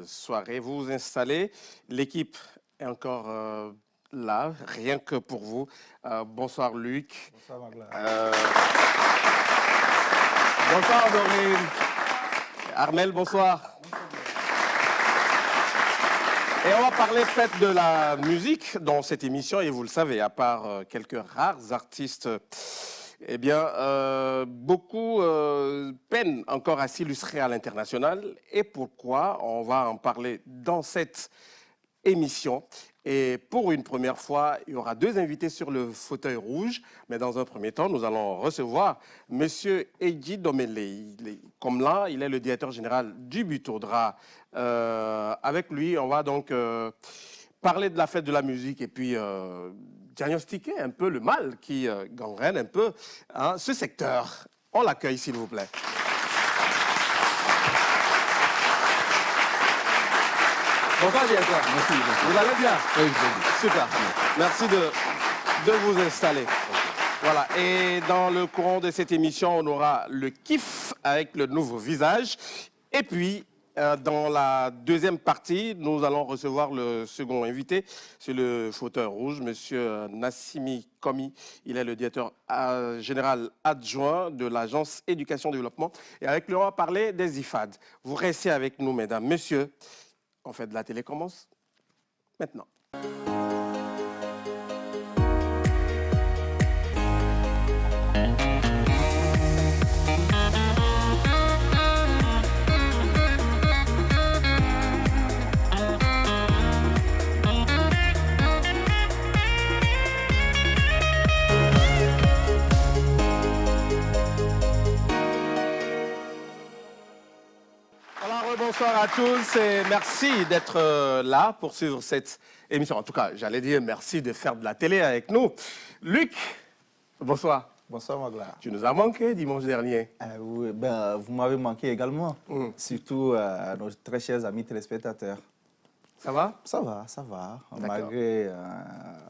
Soirée. Vous vous installez. L'équipe est encore là, rien que pour vous. Bonsoir Luc. Bonsoir Magla. Bonsoir Dorine. Armel, bonsoir. Et on va parler fête de la musique dans cette émission. Et vous le savez, à part quelques rares artistes, eh bien, beaucoup peinent encore à s'illustrer à l'international. Et pourquoi? On va en parler dans cette émission. Et pour une première fois, il y aura deux invités sur le fauteuil rouge. Mais dans un premier temps, nous allons recevoir Monsieur Eji Domele. Comme là, il est le directeur général du Bureau-Dra. Avec lui, on va donc parler de la fête de la musique et puis diagnostiquer un peu le mal qui gangrène un peu ce secteur. On l'accueille, s'il vous plaît. Bonsoir, directeur. Merci. Vous allez bien? Oui, je Super. Merci de vous installer. Voilà. Et dans le courant de cette émission, on aura le kiff avec le nouveau visage. Et puis, dans la deuxième partie, nous allons recevoir le second invité. C'est le fauteuil rouge, Monsieur Nassimi Komi. Il est le directeur général adjoint de l'agence Éducation Développement. Et avec lui, on va parler des IFAD. Vous restez avec nous, mesdames, messieurs. En fait, la télé commence maintenant. Bonsoir à tous et merci d'être là pour suivre cette émission. En tout cas, j'allais dire merci de faire de la télé avec nous. Luc, bonsoir. Bonsoir Magla. Tu nous as manqué dimanche dernier. Oui, vous m'avez manqué également, surtout à nos très chers amis téléspectateurs. Ça va? Ça va. Malgré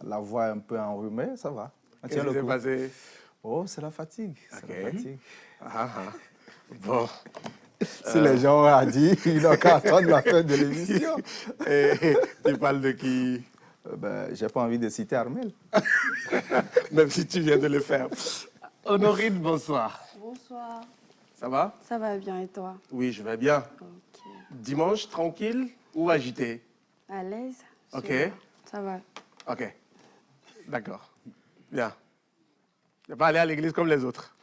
la voix un peu enrhumée, ça va. Qu'est-ce qui s'est passé? Oh, c'est la fatigue. Okay. La fatigue. Bon. Si les gens ont dit, ils n'ont qu'à attendre la fin de l'émission. Et tu parles de qui? J'ai pas envie de citer Armel. Même si tu viens de le faire. Honorine, bonsoir. Bonsoir. Ça va? Ça va bien et toi? Oui, je vais bien. Okay. Dimanche, tranquille ou agité? À l'aise. Ok. Ça va. Ok. D'accord. Bien. Tu n'es pas allé à l'église comme les autres?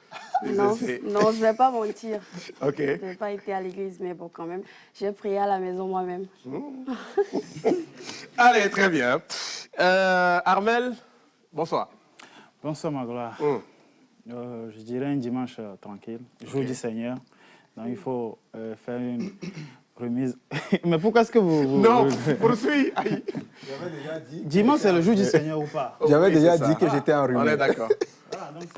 Non, je ne vais pas mentir. Ok. Je n'ai pas été à l'église, mais bon, quand même, j'ai prié à la maison moi-même. Allez, très bien. Armel, bonsoir. Bonsoir, Magla. Je dirais un dimanche tranquille, jour du Seigneur. Donc, il faut faire une remise. Mais pourquoi est-ce que vous... Non, poursuis. J'avais déjà dit... Dimanche, c'est le jour du Seigneur ou pas? J'avais déjà dit que j'étais enrhumé. On est d'accord. Voilà, donc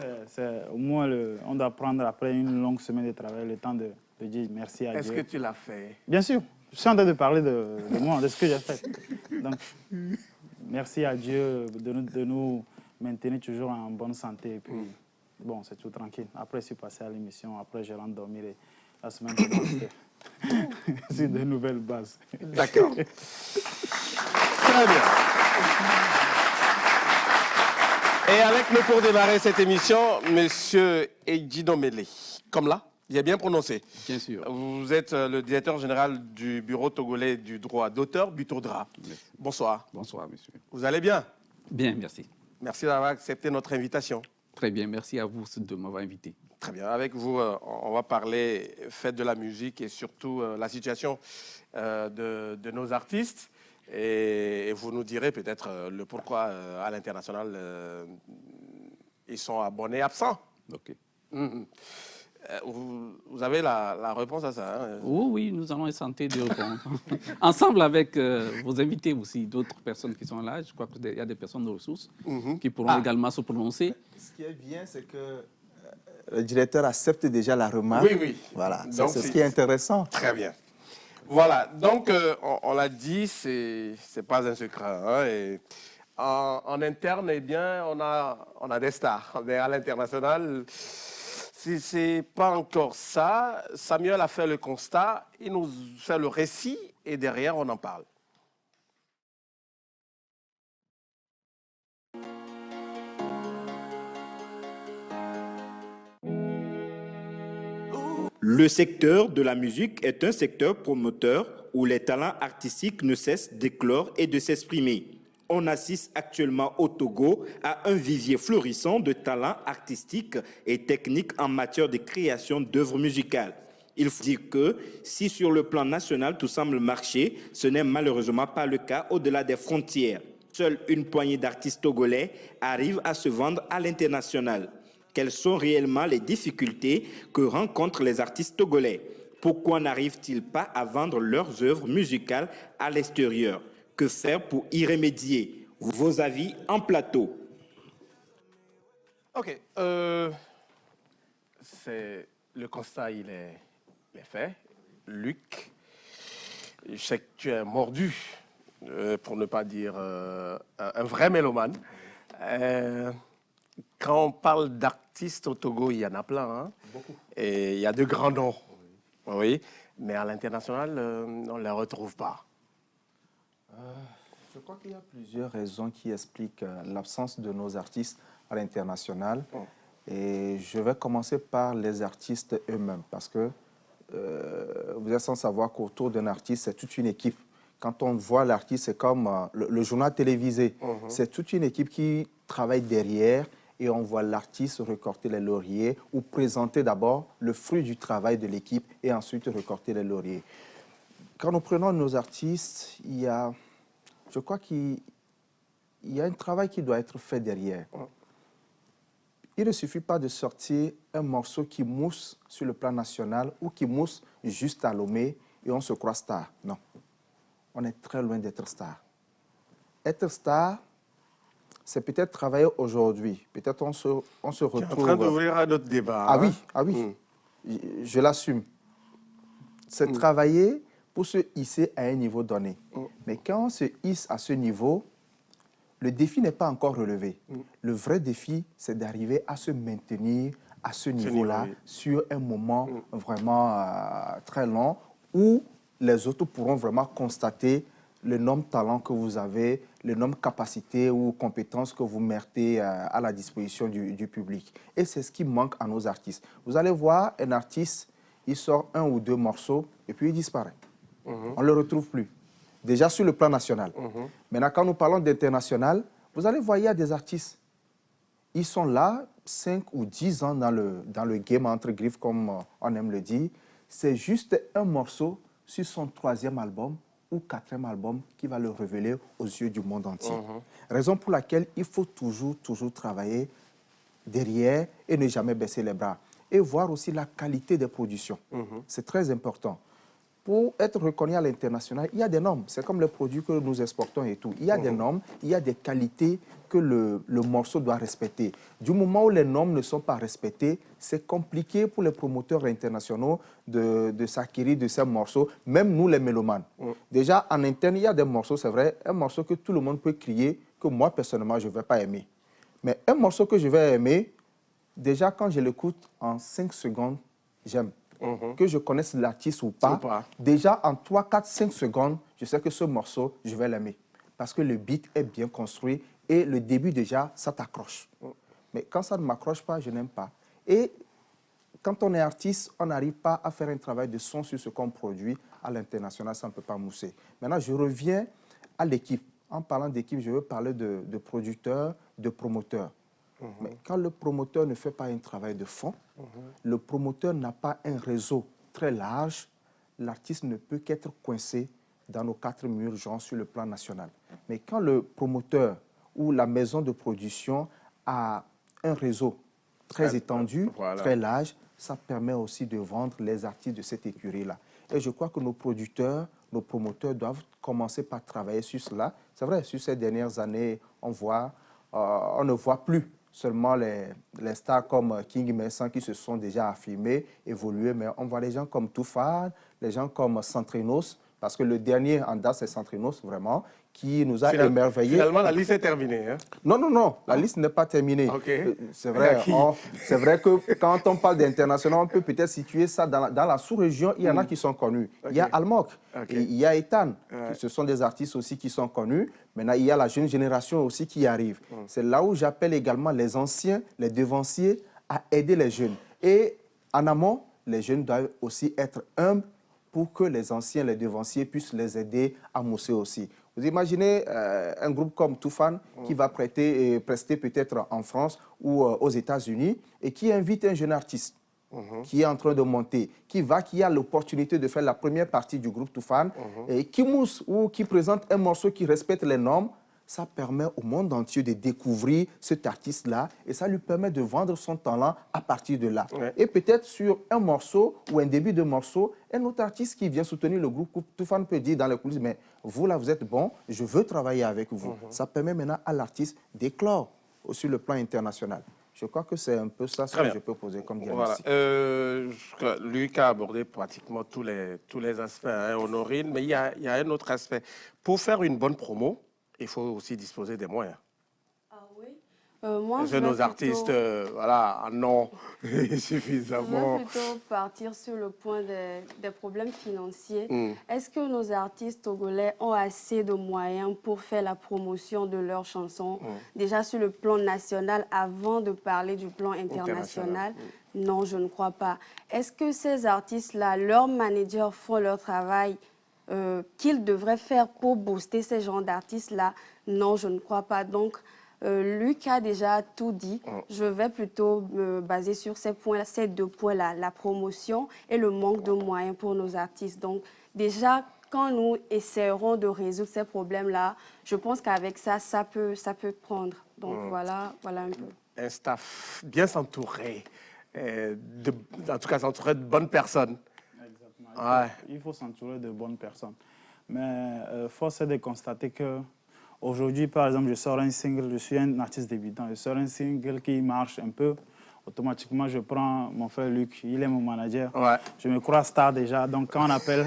au moins, on doit prendre après une longue semaine de travail le temps de dire merci à Dieu. Est-ce que tu l'as fait? Bien sûr. Je suis en train de parler de moi, de ce que j'ai fait. Donc, merci à Dieu de nous maintenir toujours en bonne santé. Et puis, bon, c'est tout tranquille. Après, je suis passé à l'émission. Après, je rentre dormir et la semaine commence sur de nouvelles bases. D'accord. Très bien. Et avec nous pour démarrer cette émission, Monsieur Eji Domele. Comme là, il a bien prononcé. Bien sûr. Vous êtes le directeur général du Bureau togolais du droit d'auteur, Bureau-Dra. Bonsoir. Bonsoir, monsieur. Vous allez bien? Bien, merci. Merci d'avoir accepté notre invitation. Très bien, merci à vous de m'avoir invité. Très bien. Avec vous, on va parler fête de la musique et surtout la situation de nos artistes. Et vous nous direz peut-être le pourquoi à l'international ils sont abonnés absents. Ok. Vous avez la réponse à ça, hein? Oui, nous allons essayer de répondre. Ensemble avec vos invités aussi, d'autres personnes qui sont là. Je crois qu'il y a des personnes de ressources qui pourront également se prononcer. Ce qui est bien, c'est que le directeur accepte déjà la remarque. Oui. Voilà, c'est ce qui est intéressant. Très bien. Voilà, donc on l'a dit, c'est pas un secret. Hein, et en interne, eh bien, on a des stars. Mais à l'international, c'est pas encore ça. Samuel a fait le constat, il nous fait le récit et derrière, on en parle. Le secteur de la musique est un secteur promoteur où les talents artistiques ne cessent d'éclore et de s'exprimer. On assiste actuellement au Togo à un vivier florissant de talents artistiques et techniques en matière de création d'œuvres musicales. Il faut dire que si sur le plan national tout semble marcher, ce n'est malheureusement pas le cas au-delà des frontières. Seule une poignée d'artistes togolais arrivent à se vendre à l'international. Quelles sont réellement les difficultés que rencontrent les artistes togolais? Pourquoi n'arrivent-ils pas à vendre leurs œuvres musicales à l'extérieur? Que faire pour y remédier? Vos avis en plateau. Ok, le constat, il est fait. Luc, je sais que tu es mordu, pour ne pas dire un vrai mélomane. Quand on parle d'artistes au Togo, il y en a plein. Hein? Beaucoup. Et il y a de grands noms. Oui. Mais à l'international, on ne les retrouve pas. Je crois qu'il y a plusieurs raisons qui expliquent l'absence de nos artistes à l'international. Et je vais commencer par les artistes eux-mêmes, parce que vous êtes sans savoir qu'autour d'un artiste, c'est toute une équipe. Quand on voit l'artiste, c'est comme le journal télévisé. C'est toute une équipe qui travaille derrière et on voit l'artiste recorter les lauriers ou présenter d'abord le fruit du travail de l'équipe et ensuite recorter les lauriers. Quand nous prenons nos artistes, je crois qu'il y a un travail qui doit être fait derrière. Il ne suffit pas de sortir un morceau qui mousse sur le plan national ou qui mousse juste à Lomé et on se croit star. Non, on est très loin d'être star. Être star, c'est peut-être travailler aujourd'hui. Peut-être on se retrouve... Tu es en train d'ouvrir un autre débat. Ah oui, ah oui, je l'assume. C'est travailler pour se hisser à un niveau donné. Mais quand on se hisse à ce niveau, le défi n'est pas encore relevé. Le vrai défi, c'est d'arriver à se maintenir à ce niveau-là sur un moment vraiment très long où les autres pourront vraiment constater le nombre de talent que vous avez, le nombre de capacités ou compétences que vous mettez à la disposition du public. Et c'est ce qui manque à nos artistes. Vous allez voir un artiste, il sort un ou deux morceaux et puis il disparaît. On ne le retrouve plus. Déjà sur le plan national. Maintenant, quand nous parlons d'international, vous allez voir, il y a des artistes. Ils sont là, 5 ou 10 ans dans le game, entre griffes, comme on aime le dire. C'est juste un morceau sur son 3e album ou 4e album qui va le révéler aux yeux du monde entier. Raison pour laquelle il faut toujours travailler derrière et ne jamais baisser les bras. Et voir aussi la qualité des productions. C'est très important. Pour être reconnu à l'international, il y a des normes. C'est comme les produits que nous exportons et tout. Il y a des normes, il y a des qualités que le morceau doit respecter. Du moment où les normes ne sont pas respectées, c'est compliqué pour les promoteurs internationaux de s'acquérir de ces morceaux, même nous les mélomanes. Déjà, en interne, il y a des morceaux, c'est vrai, un morceau que tout le monde peut crier, que moi, personnellement, je ne vais pas aimer. Mais un morceau que je vais aimer, déjà, quand je l'écoute en 5 secondes, j'aime. Que je connaisse l'artiste ou pas, déjà en 3, 4, 5 secondes, je sais que ce morceau, je vais l'aimer. Parce que le beat est bien construit et le début déjà, ça t'accroche. Mais quand ça ne m'accroche pas, je n'aime pas. Et quand on est artiste, on n'arrive pas à faire un travail de son sur ce qu'on produit à l'international, ça ne peut pas mousser. Maintenant, je reviens à l'équipe. En parlant d'équipe, je veux parler de producteurs, de promoteurs. Mais quand le promoteur ne fait pas un travail de fond, le promoteur n'a pas un réseau très large, l'artiste ne peut qu'être coincé dans nos 4 murs, genre sur le plan national. Mais quand le promoteur ou la maison de production a un réseau très étendu, très large, ça permet aussi de vendre les artistes de cette écurie-là. Et je crois que nos producteurs, nos promoteurs doivent commencer par travailler sur cela. C'est vrai, sur ces dernières années, on ne voit plus seulement les stars comme King Messan qui se sont déjà affirmés, évolués, mais on voit les gens comme Toufan, les gens comme Centrinos, Parce que le dernier en date, c'est Centrinos, vraiment, qui nous a émerveillés. Finalement, la liste est terminée. Hein? Non, non, non, la liste n'est pas terminée. Okay. C'est vrai, que quand on parle d'international, on peut peut-être situer ça dans la sous-région. Il y en a qui sont connus. Okay. Il y a Almok, il y a Ethan. Ce sont des artistes aussi qui sont connus. Maintenant, il y a la jeune génération aussi qui arrive. C'est là où j'appelle également les anciens, les devanciers, à aider les jeunes. Et en amont, les jeunes doivent aussi être humbles pour que les anciens, les devanciers puissent les aider à mousser aussi. Vous imaginez un groupe comme Toufan qui va prester peut-être en France ou aux États-Unis et qui invite un jeune artiste qui est en train de monter, qui a l'opportunité de faire la première partie du groupe Toufan et qui mousse ou qui présente un morceau qui respecte les normes. Ça permet au monde entier de découvrir cet artiste-là et ça lui permet de vendre son talent à partir de là. Ouais. Et peut-être sur un morceau ou un début de morceau, un autre artiste qui vient soutenir le groupe Toufan peut dire dans les coulisses, mais vous là, vous êtes bon, je veux travailler avec vous. Ça permet maintenant à l'artiste d'éclore sur le plan international. Je crois que c'est un peu ça ce que je peux poser comme diagnostic. Voilà. Luc a abordé pratiquement tous les aspects, hein, Honorine, mais il y a un autre aspect. Pour faire une bonne promo, il faut aussi disposer des moyens. Ah oui. Moi, nos artistes, voilà, en ont suffisamment. Je vais plutôt partir sur le point des problèmes financiers. Est-ce que nos artistes togolais ont assez de moyens pour faire la promotion de leurs chansons, déjà sur le plan national, avant de parler du plan international? Non, je ne crois pas. Est-ce que ces artistes-là, leurs managers font leur travail qu'ils devraient faire pour booster ces genres d'artistes-là? Non, je ne crois pas. Donc, Luc a déjà tout dit. Je vais plutôt me baser sur ces deux points-là, la promotion et le manque de moyens pour nos artistes. Donc, déjà, quand nous essaierons de résoudre ces problèmes-là, je pense qu'avec ça, ça peut prendre. Donc, voilà un peu. Un staff bien s'entourer, en tout cas s'entourer de bonnes personnes. Il faut s'entourer de bonnes personnes. Mais force est de constater qu'aujourd'hui, par exemple, je sors un single, je suis un artiste débutant, je sors un single qui marche un peu. Automatiquement, je prends mon frère Luc, il est mon manager. Je me crois star déjà. Donc, quand on appelle,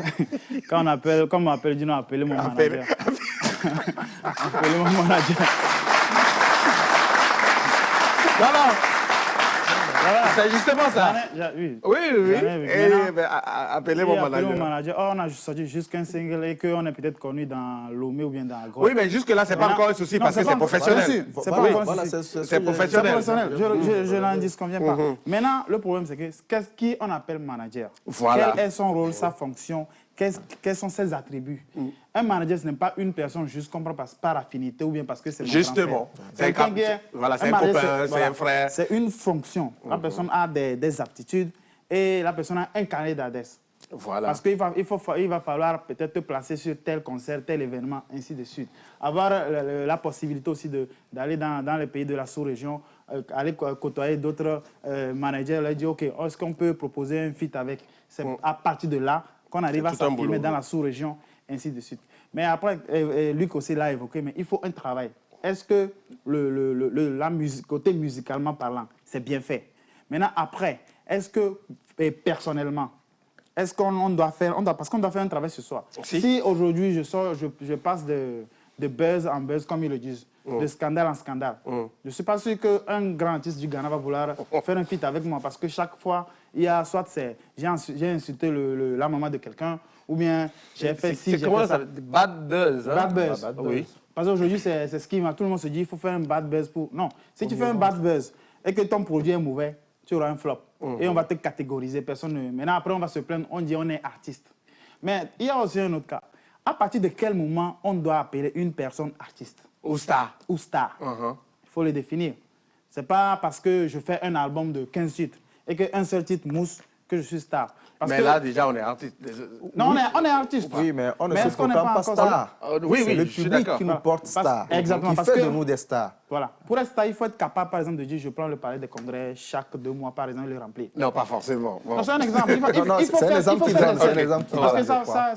comme on appelle, dis-nous, appelez mon manager. Appelez mon manager. Voilà. C'est justement ça. Oui. Appelez mon manager. Oh, on a sorti juste qu'un single et qu'on est peut-être connu dans Lomé ou bien dans Agro. Oui, mais jusque-là, ce n'est pas encore un souci parce que c'est professionnel. C'est professionnel. Je n'en disconviens pas. Maintenant, le problème, c'est qu'est-ce qu'on appelle manager? Quel est son rôle, sa fonction? Quels sont ses attributs? Un manager, ce n'est pas une personne juste comme par affinité ou bien parce que c'est mon justement. C'est un copain, c'est un frère. C'est une fonction. La personne a des aptitudes et la personne a un carnet d'adresse. Voilà. Parce qu'il va falloir peut-être te placer sur tel concert, tel événement, ainsi de suite. Avoir la possibilité aussi d'aller dans les pays de la sous-région, aller côtoyer d'autres managers, leur dire, OK, est-ce qu'on peut proposer un feat avec? C'est à partir de là qu'on arrive à s'affirmer dans la sous-région, ainsi de suite. Mais après, Luc aussi l'a évoqué, mais il faut un travail. Est-ce que la musique, côté musicalement parlant, c'est bien fait? Maintenant, après, est-ce que personnellement, est-ce qu'on doit faire, parce qu'on doit faire un travail ce soir. Si aujourd'hui je passe de buzz en buzz, comme ils le disent, de scandale en scandale, je ne suis pas sûr qu'un grand artiste du Ghana va vouloir faire un feat avec moi parce que chaque fois, il y a soit j'ai insulté la maman de quelqu'un ou bien j'ai fait ci, j'ai fait ça. Bad buzz. Hein? Bad buzz, oui. Parce qu'aujourd'hui, c'est ce qui m'a. Tout le monde se dit il faut faire un bad buzz pour. Non, si tu fais un bad buzz et que ton produit est mauvais, tu auras un flop. Et on va te catégoriser. Maintenant, après, on va se plaindre, on dit on est artiste. Mais il y a aussi un autre cas. À partir de quel moment on doit appeler une personne artiste? Ou star. Ou star. Il faut le définir. Ce n'est pas parce que je fais un album de 15 titres et qu'un seul titre mousse que je suis star. Mais là, déjà, on est artiste. Non, on est artiste. Oui, mais on ne se proclame pas star. C'est le public qui nous porte star. Exactement. Qui fait de nous des stars. Voilà. Pour être star, il faut être capable, par exemple, de dire je prends le palais des congrès chaque 2 mois, par exemple, et le remplir. Non, pas forcément. C'est un exemple. C'est un exemple qui donne. Parce que ça,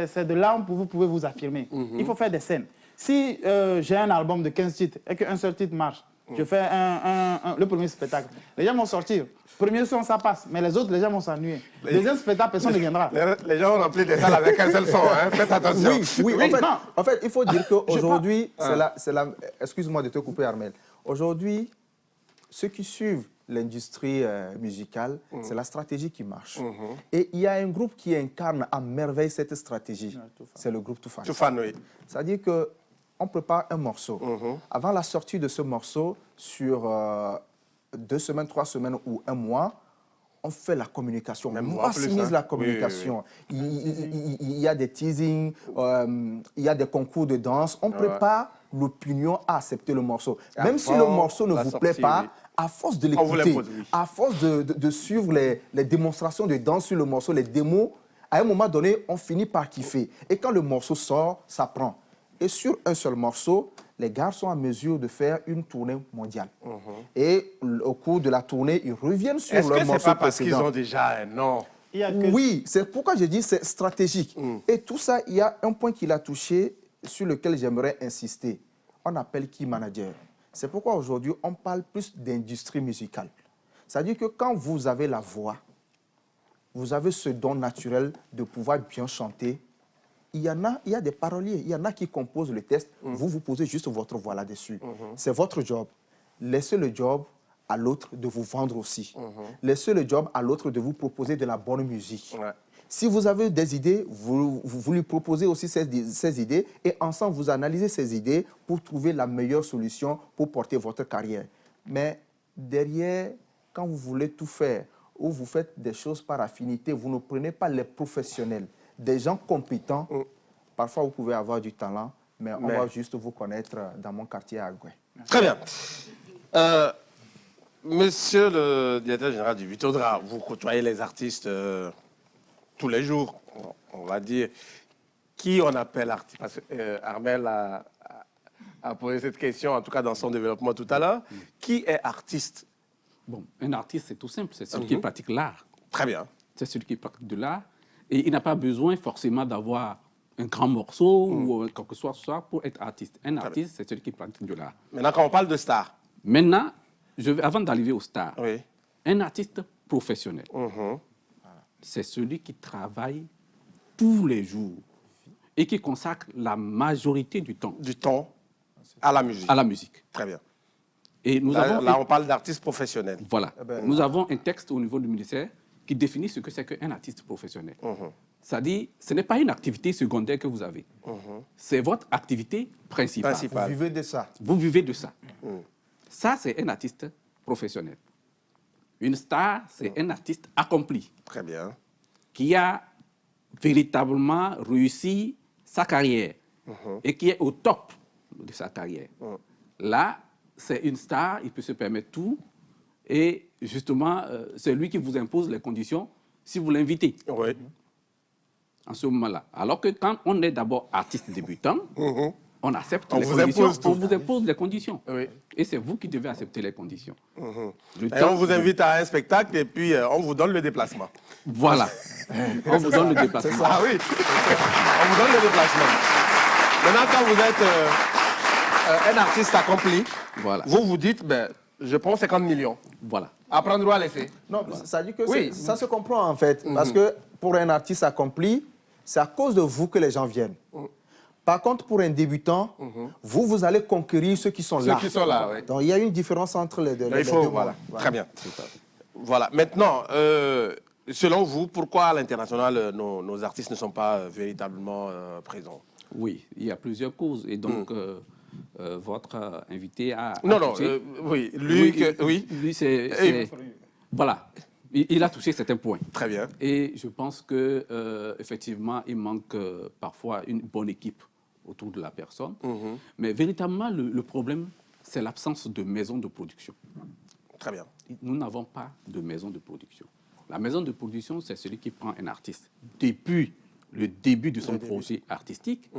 c'est de là où vous pouvez vous affirmer. Il faut faire des scènes. Si j'ai un album de 15 titres et qu'un seul titre marche, Je fais le premier spectacle. Les gens vont sortir. Premier son, ça passe. Mais les autres, les gens vont s'ennuyer. Deuxième spectacle, personne ne viendra. Les gens ont rempli des salles avec un seul son, hein. Faites attention. Oui, en fait, il faut dire qu'aujourd'hui, excuse-moi de te couper, Armel. Aujourd'hui, ceux qui suivent l'industrie musicale, c'est la stratégie qui marche. Et il y a un groupe qui incarne à merveille cette stratégie. C'est le groupe Toufan. Toufan, oui. C'est-à-dire qu'on prépare un morceau. Avant la sortie de ce morceau, sur 2 semaines, 3 semaines ou 1 mois, on fait la communication, on maximise la communication. Oui, oui. Il y a des teasings, il y a des concours de danse. On prépare l'opinion à accepter le morceau. Même si le morceau ne vous plaît pas, à force de l'écouter, à force de suivre les démonstrations de danse sur le morceau, les démos, à un moment donné, on finit par kiffer. Et quand le morceau sort, ça prend. Et sur un seul morceau, les gars sont en mesure de faire une tournée mondiale. Et au cours de la tournée, ils reviennent sur leur morceau précédent. Est-ce que c'est pas parce qu'ils ont déjà un nom? Oui, c'est pourquoi je dis c'est stratégique. Et tout ça, il y a un point qu'il a touché sur lequel j'aimerais insister. On appelle key manager. C'est pourquoi aujourd'hui, on parle plus d'industrie musicale. C'est-à-dire que quand vous avez la voix, vous avez ce don naturel de pouvoir bien chanter, il y a des paroliers, il y en a qui composent le texte, vous posez juste votre voix là-dessus. C'est votre job. Laissez le job à l'autre de vous vendre aussi. Laissez le job à l'autre de vous proposer de la bonne musique. Si vous avez des idées, vous lui proposez aussi ces idées et ensemble, vous analysez ces idées pour trouver la meilleure solution pour porter votre carrière. Mais derrière, quand vous voulez tout faire ou vous faites des choses par affinité, vous ne prenez pas les professionnels, des gens compétents. Parfois, vous pouvez avoir du talent, mais on va juste vous connaître dans mon quartier à Goué. Très bien. Monsieur le directeur général du Vitodra, vous côtoyez les artistes tous les jours, on va dire. Qui on appelle artiste? Parce que Armel a posé cette question, en tout cas dans son développement tout à l'heure. Qui est artiste? Bon, un artiste, c'est tout simple, c'est celui qui pratique l'art. Très bien. C'est celui qui pratique de l'art. Et il n'a pas besoin forcément d'avoir un grand morceau ou quoi que ce soit pour être artiste. Un artiste, c'est celui qui pratique de l'art. Maintenant, quand on parle de star. Maintenant, avant d'arriver aux stars, un artiste professionnel, c'est celui qui travaille tous les jours et qui consacre la majorité du temps. À la musique. À la musique. Très bien. Et nous là, on parle d'artiste professionnel. Voilà. Nous avons un texte au niveau du ministère qui définit ce que c'est qu'un artiste professionnel. C'est-à-dire, ce n'est pas une activité secondaire que vous avez. C'est votre activité principale. Vous vivez de ça. Vous vivez de ça. Ça, c'est un artiste professionnel. Une star, c'est un artiste accompli. Très bien. Qui a véritablement réussi sa carrière et qui est au top de sa carrière. Là, c'est une star, il peut se permettre tout. Et justement, c'est lui qui vous impose les conditions si vous l'invitez. En ce moment-là. Alors que quand on est d'abord artiste débutant, on accepte les conditions. On vous impose les conditions. Et c'est vous qui devez accepter les conditions. Et on vous invite à un spectacle et puis on vous donne le déplacement. Voilà. On vous donne le déplacement. Ah oui. On vous donne le déplacement. Maintenant, quand vous êtes un artiste accompli, vous vous dites, je prends 50 millions. Voilà. À prendre ou à laisser. Non, ça dit que ça se comprend en fait. Parce que pour un artiste accompli, c'est à cause de vous que les gens viennent. Par contre, pour un débutant, vous allez conquérir ceux qui sont là. Ceux qui sont là, oui. Donc, il y a une différence entre les deux. Voilà. Très bien. Voilà. Maintenant, selon vous, pourquoi à l'international, nos artistes ne sont pas véritablement présents? Oui, il y a plusieurs causes. Et donc, votre invité a... oui. Lui, c'est... Voilà. Il a touché certains points. Très bien. Et je pense que effectivement, il manque parfois une bonne équipe autour de la personne. Mais véritablement, le problème, c'est l'absence de maison de production. Très bien. Nous n'avons pas de maison de production. La maison de production, c'est celui qui prend un artiste depuis le début de son projet artistique,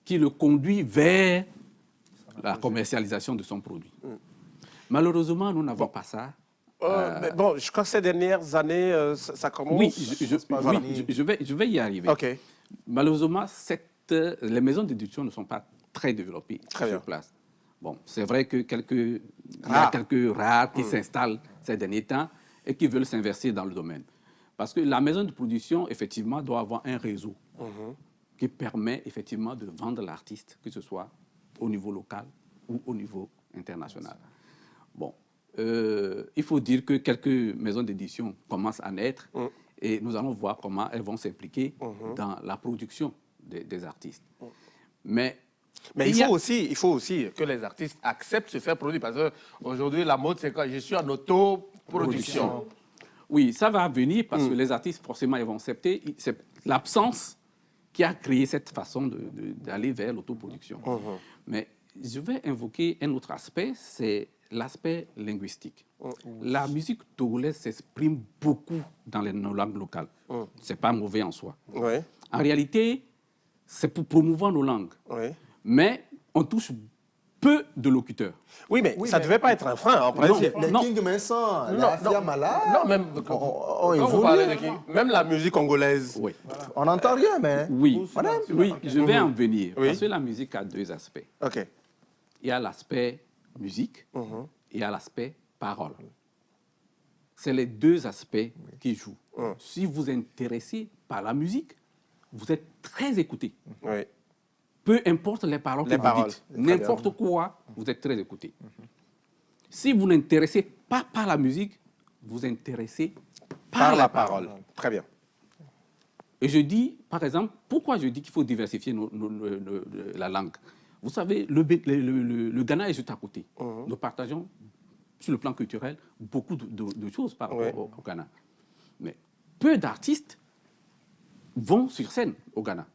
qui le conduit vers la commercialisation de son produit. Malheureusement, nous n'avons pas ça. Mais bon, je crois que ces dernières années, ça commence... Oui, je vais y arriver. Malheureusement, les maisons d'édition ne sont pas très développées sur place. Bon, c'est vrai que il y a quelques rares qui s'installent ces derniers temps et qui veulent s'inverser dans le domaine. Parce que la maison de production, effectivement, doit avoir un réseau qui permet effectivement de vendre l'artiste, que ce soit au niveau local ou au niveau international. Bon, il faut dire que quelques maisons d'édition commencent à naître et nous allons voir comment elles vont s'impliquer dans la production des artistes. Mais il faut aussi que les artistes acceptent de se faire produire. Parce qu'aujourd'hui, la mode, c'est quand je suis en autoproduction. Oui, ça va venir parce que les artistes, forcément, ils vont accepter. C'est l'absence qui a créé cette façon d'aller vers l'autoproduction. Mais je vais invoquer un autre aspect, c'est l'aspect linguistique. La musique togolaise s'exprime beaucoup dans les langues locales. Ce n'est pas mauvais en soi. En réalité, c'est pour promouvoir nos langues. Mais on touche peu de locuteurs. Oui, mais ça ne devait pas être un frein, en principe. Les King Vincent, la Fiamala, non, même, quand vous parlez de King, même la musique congolaise. Oui. On n'entend rien, mais... Oui, je vais en venir. Parce que la musique a deux aspects. OK. Il y a l'aspect musique et il y a l'aspect parole. C'est les deux aspects qui jouent. Si vous vous intéressez par la musique, vous êtes très écouté. Peu importe les paroles que vous dites, n'importe quoi, vous êtes très écouté. Si vous n'intéressez pas par la musique, vous intéressez par la parole. Très bien. Et je dis, par exemple, pourquoi je dis qu'il faut diversifier la langue? Vous savez, le Ghana est juste à côté. Nous partageons, sur le plan culturel, beaucoup de choses par rapport au Ghana. Mais peu d'artistes vont sur scène au Ghana.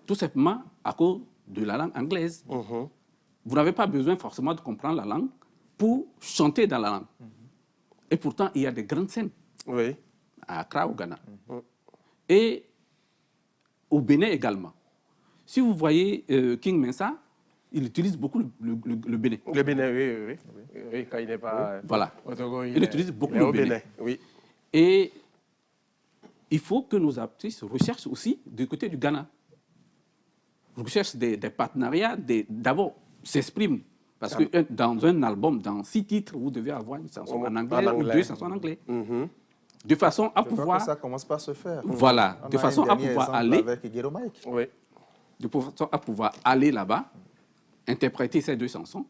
Tout simplement à cause de la langue anglaise. Vous n'avez pas besoin forcément de comprendre la langue pour chanter dans la langue. Et pourtant, il y a des grandes scènes à Accra, au Ghana. Et au Bénin également. Si vous voyez King Mensa, il utilise beaucoup le Bénin. Le Bénin, oui, quand il n'est pas... Voilà. Au Togo, il utilise beaucoup le Bénin. Oui. Et il faut que nos artistes recherchent aussi du côté du Ghana. Recherchent des partenariats, d'abord s'expriment. Parce que dans un album, dans 6 titres, vous devez avoir une chanson en anglais ou 2 chansons en anglais. De façon à pouvoir... Ça commence par se faire. Voilà, de façon à pouvoir aller... De façon à pouvoir aller là-bas, interpréter ces 2 chansons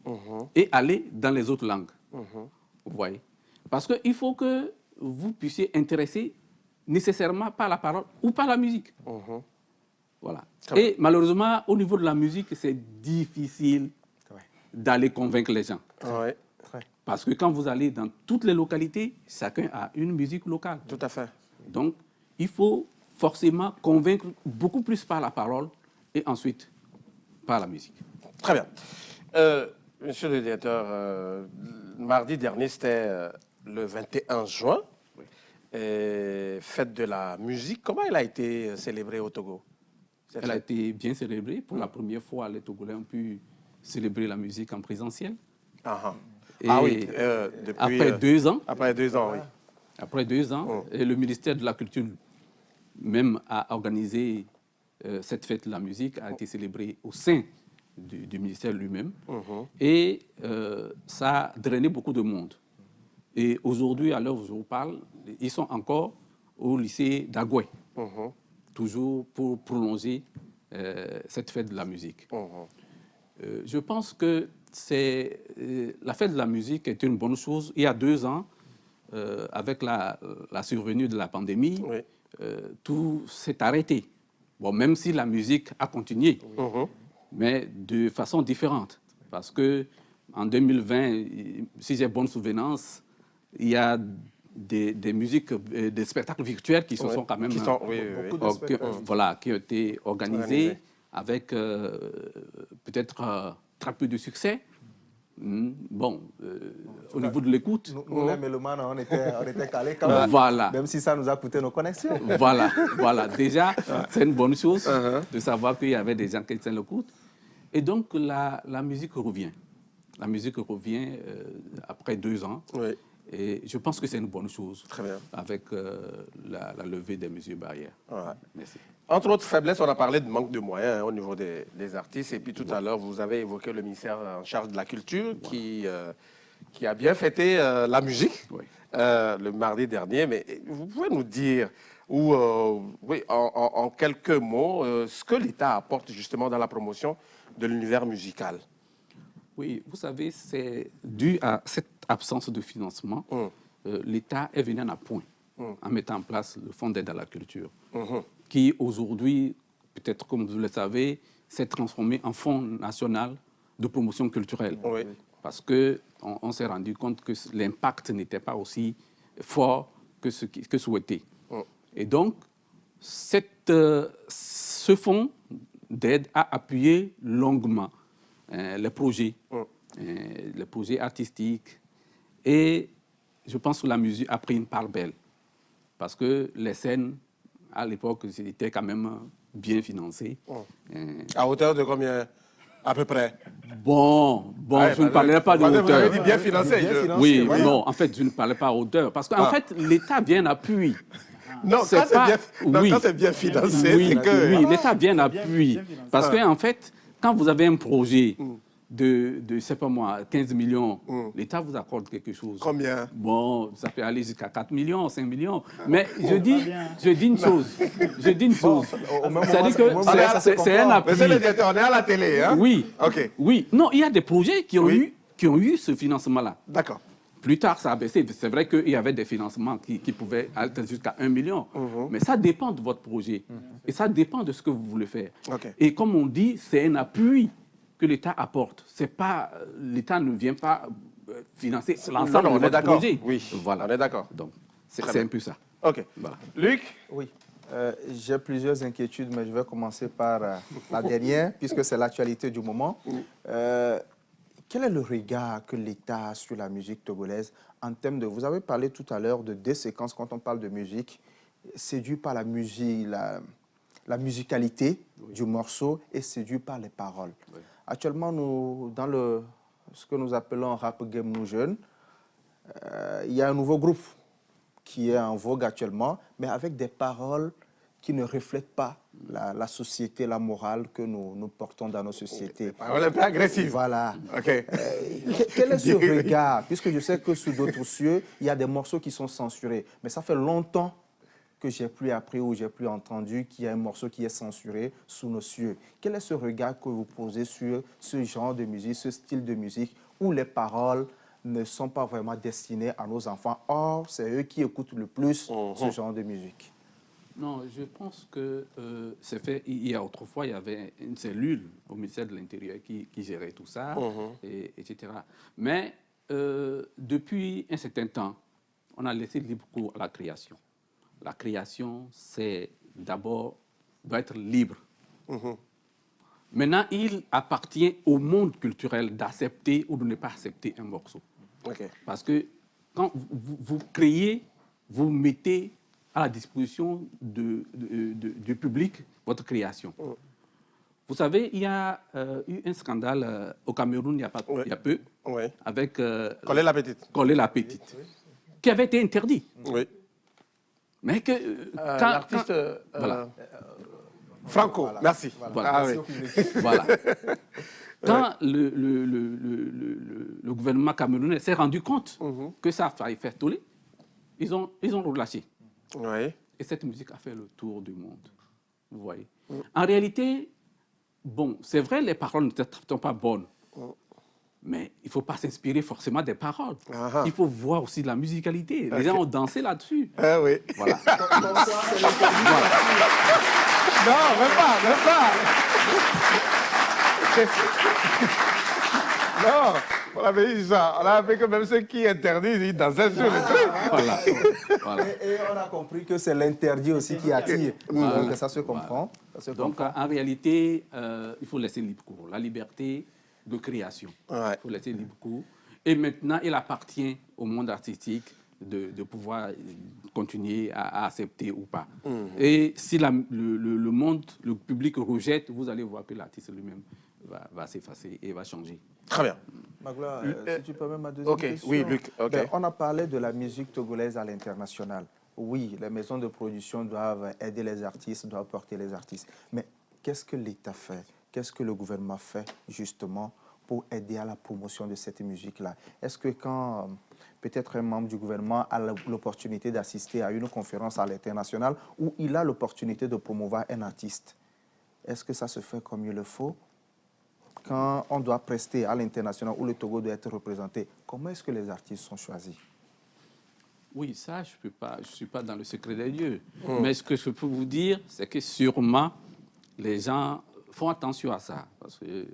et aller dans les autres langues. Vous voyez? Parce qu'il faut que vous puissiez intéresser nécessairement par la parole ou par la musique. Voilà. Et malheureusement, au niveau de la musique, c'est difficile d'aller convaincre les gens. Parce que quand vous allez dans toutes les localités, chacun a une musique locale. Tout à fait. Donc, il faut forcément convaincre beaucoup plus par la parole et ensuite par la musique. Très bien. Monsieur le directeur, mardi dernier, c'était le 21 juin, fête de la musique. Comment elle a été célébrée au Togo? Elle a été bien célébrée. Pour la première fois, les Togolais ont pu célébrer la musique en présentiel. Oui, depuis, après 2 ans. Après 2 ans, oui. Après 2 ans, et le ministère de la Culture même a organisé cette fête de la musique, a été célébrée au sein du ministère lui-même. Et ça a drainé beaucoup de monde. Et aujourd'hui, à l'heure où je vous parle, ils sont encore au lycée d'Agoué. Toujours pour prolonger cette fête de la musique. Je pense que la fête de la musique est une bonne chose. Il y a 2 ans, avec la survenue de la pandémie, tout s'est arrêté. Bon, même si la musique a continué, mais de façon différente. Parce qu'en 2020, si j'ai bonne souvenance, il y a des musiques, des spectacles virtuels qui se sont quand même qui ont été organisés avec peut-être très peu de succès. Bon, au niveau de l'écoute. Nous, les mélomanes, on était calés quand même. Voilà. Même si ça nous a coûté nos connexions. Voilà. Déjà, c'est une bonne chose de savoir qu'il y avait des gens qui tiennent l'écoute. Et donc, la musique revient. La musique revient après 2 ans. Et je pense que c'est une bonne chose. Très bien. Avec la levée des mesures barrières. Ouais. Merci. Entre autres faiblesses, on a parlé de manque de moyens au niveau des artistes. Et puis tout à l'heure, vous avez évoqué le ministère en charge de la culture qui a bien fêté la musique le mardi dernier. Mais vous pouvez nous dire, en quelques mots, ce que l'État apporte justement dans la promotion de l'univers musical? Oui, vous savez, c'est dû à cette absence de financement. L'État est venu en appoint en mettant en place le Fonds d'aide à la culture, qui aujourd'hui, peut-être comme vous le savez, s'est transformé en Fonds national de promotion culturelle. Oui. Parce qu'on s'est rendu compte que l'impact n'était pas aussi fort que souhaité. Et donc, ce fonds d'aide a appuyé longuement les projets artistiques. Et je pense que la musique a pris une part belle. Parce que les scènes, à l'époque, étaient quand même bien financées. À hauteur de combien, à peu près? Bon, je ne parlais pas de hauteur. Vous avez dit bien financé. Oui, non, en fait, je ne parlais pas à hauteur. Parce qu'en fait, l'État vient en appui. Non, quand c'est bien financé, oui, c'est que... Oui, l'État vient en appui. Parce qu'en fait, quand vous avez un projet de je ne sais pas moi, 15 millions, l'État vous accorde quelque chose. Combien? Bon, ça peut aller jusqu'à 4 millions, 5 millions. Mais je dis une chose. C'est-à-dire que c'est un appui. Monsieur le directeur, on est à la télé, hein? Oui. OK. Oui. Non, il y a des projets qui ont eu ce financement-là. D'accord. Plus tard, ça a baissé. C'est vrai qu'il y avait des financements qui pouvaient aller jusqu'à 1 million. Mais ça dépend de votre projet. Et ça dépend de ce que vous voulez faire. Et comme on dit, c'est un appui que l'État apporte. C'est pas, l'État ne vient pas financer l'ensemble de votre projet. Oui, voilà. On est d'accord. Donc, c'est un peu ça. OK. Voilà. Luc? Oui. J'ai plusieurs inquiétudes, mais je vais commencer par la dernière, puisque c'est l'actualité du moment. Quel est le regard que l'État a sur la musique togolaise en termes de... Vous avez parlé tout à l'heure de deux séquences quand on parle de musique, séduit par la musique, la musicalité du morceau et séduit par les paroles. Actuellement, nous, dans ce que nous appelons Rap Game Nous Jeunes, il y a un nouveau groupe qui est en vogue actuellement, mais avec des paroles qui ne reflètent pas la société, la morale que nous portons dans nos sociétés. Paroles un peu agressives. Voilà. OK. Quel est ce regard? Puisque je sais que sous d'autres cieux, il y a des morceaux qui sont censurés. Mais ça fait longtemps que j'ai plus appris ou j'ai plus entendu qu'il y a un morceau qui est censuré sous nos cieux. Quel est ce regard que vous posez sur ce genre de musique, ce style de musique, où les paroles ne sont pas vraiment destinées à nos enfants? Or, c'est eux qui écoutent le plus ce genre de musique. Non, je pense que c'est fait. Autrefois, il y avait une cellule au ministère de l'Intérieur qui gérait tout ça, etc. Mais depuis un certain temps, on a laissé libre cours à la création. La création, c'est d'abord doit être libre. Maintenant, il appartient au monde culturel d'accepter ou de ne pas accepter un morceau. Parce que quand vous créez, vous mettez à la disposition du public votre création. Vous savez, il y a eu un scandale au Cameroun il y a peu avec Collé la Petite. Collé la Petite, qui avait été interdit. Oui. Mais que l'artiste voilà. Franco, Voilà. merci. Voilà. Ah, oui. Voilà. Quand le gouvernement camerounais s'est rendu compte que ça fallait faire toller, ils ont relâché. Oui. Et cette musique a fait le tour du monde. Vous voyez. En réalité, bon, c'est vrai, les paroles ne sont pas bonnes. Mais il ne faut pas s'inspirer forcément des paroles. Il faut voir aussi la musicalité. Les gens ont dansé là-dessus. Ah oui. Voilà. Non, même pas. Non, on avait dit ça. On avait que même ceux qui interdisent, ils dansaient sur le truc. Voilà. Et on a compris que c'est l'interdit aussi qui attire. Donc ça se comprend. Donc en réalité, il faut laisser libre cours. La liberté de création. Il faut laisser libre cours. Et maintenant, il appartient au monde artistique de pouvoir continuer à accepter ou pas. Et si le monde, le public rejette, vous allez voir que l'artiste lui-même va s'effacer et va changer. Très bien. Magloire, si tu permets ma deuxième question. Oui, Luc. Ben, on a parlé de la musique togolaise à l'international. Oui, les maisons de production doivent aider les artistes, doivent porter les artistes. Mais qu'est-ce que l'État fait? Qu'est-ce que le gouvernement fait justement pour aider à la promotion de cette musique-là? Est-ce que quand peut-être un membre du gouvernement a l'opportunité d'assister à une conférence à l'international où il a l'opportunité de promouvoir un artiste, est-ce que ça se fait comme il le faut? Quand on doit prester à l'international où le Togo doit être représenté, comment est-ce que les artistes sont choisis? Oui, ça, je ne suis pas dans le secret des dieux. Mais ce que je peux vous dire, c'est que sûrement, les gens font attention à ça. Parce que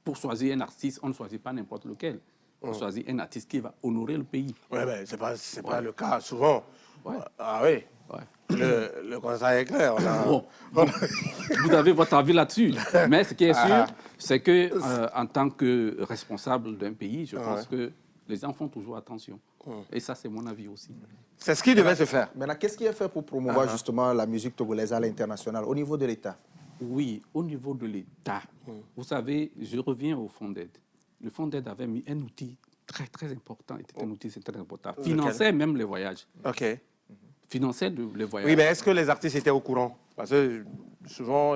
pour choisir un artiste, on ne choisit pas n'importe lequel. On choisit un artiste qui va honorer le pays. Oui, mais ce n'est pas le cas souvent. Ouais. Ah oui. Ouais. Le constat est clair. Bon, vous avez votre avis là-dessus. Mais ce qui est sûr, c'est que en tant que responsable d'un pays, je pense que les gens font toujours attention. Et ça, c'est mon avis aussi. C'est ce qui devait se faire. Maintenant, qu'est-ce qui est fait pour promouvoir justement la musique togolaise à l'international au niveau de l'État? Oui, au niveau de l'État. Vous savez, je reviens au fonds d'aide. Le fonds d'aide avait mis un outil très, très important. C'était un outil très important. Finançait même les voyages. OK. Finançait les voyages. Oui, mais est-ce que les artistes étaient au courant? Parce que souvent,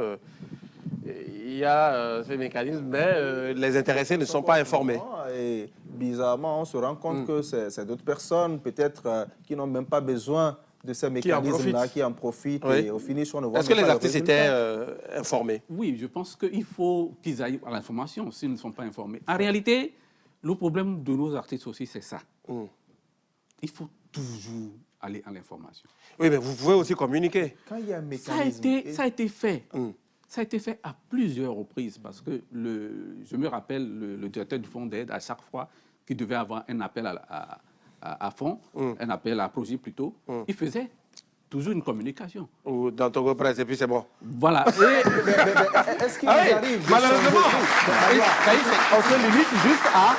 il y a ces mécanismes, mais les intéressés ne sont pas informés. Et bizarrement, on se rend compte que c'est d'autres personnes, peut-être, qui n'ont même pas besoin de ces mécanismes-là, qui en profitent. Oui. Et au finish, on ne voit Est-ce que même les pas artistes le résultat. étaient informés? Oui, je pense qu'il faut qu'ils aillent à l'information s'ils ne sont pas informés. En réalité, le problème de nos artistes aussi, c'est ça. Il faut toujours aller à l'information. Oui, mais vous pouvez aussi communiquer. Quand il y a un Ça a mécanisme... été fait. Ça a été fait à plusieurs reprises parce que je me rappelle le directeur du fonds d'aide, à chaque fois qu'il devait avoir un appel à fonds, un appel à projet plutôt, il faisait toujours une communication. Ou dans Togo Presse, et puis c'est bon. Voilà. Est-ce qu'il nous arrive de malheureusement, on se limite juste à...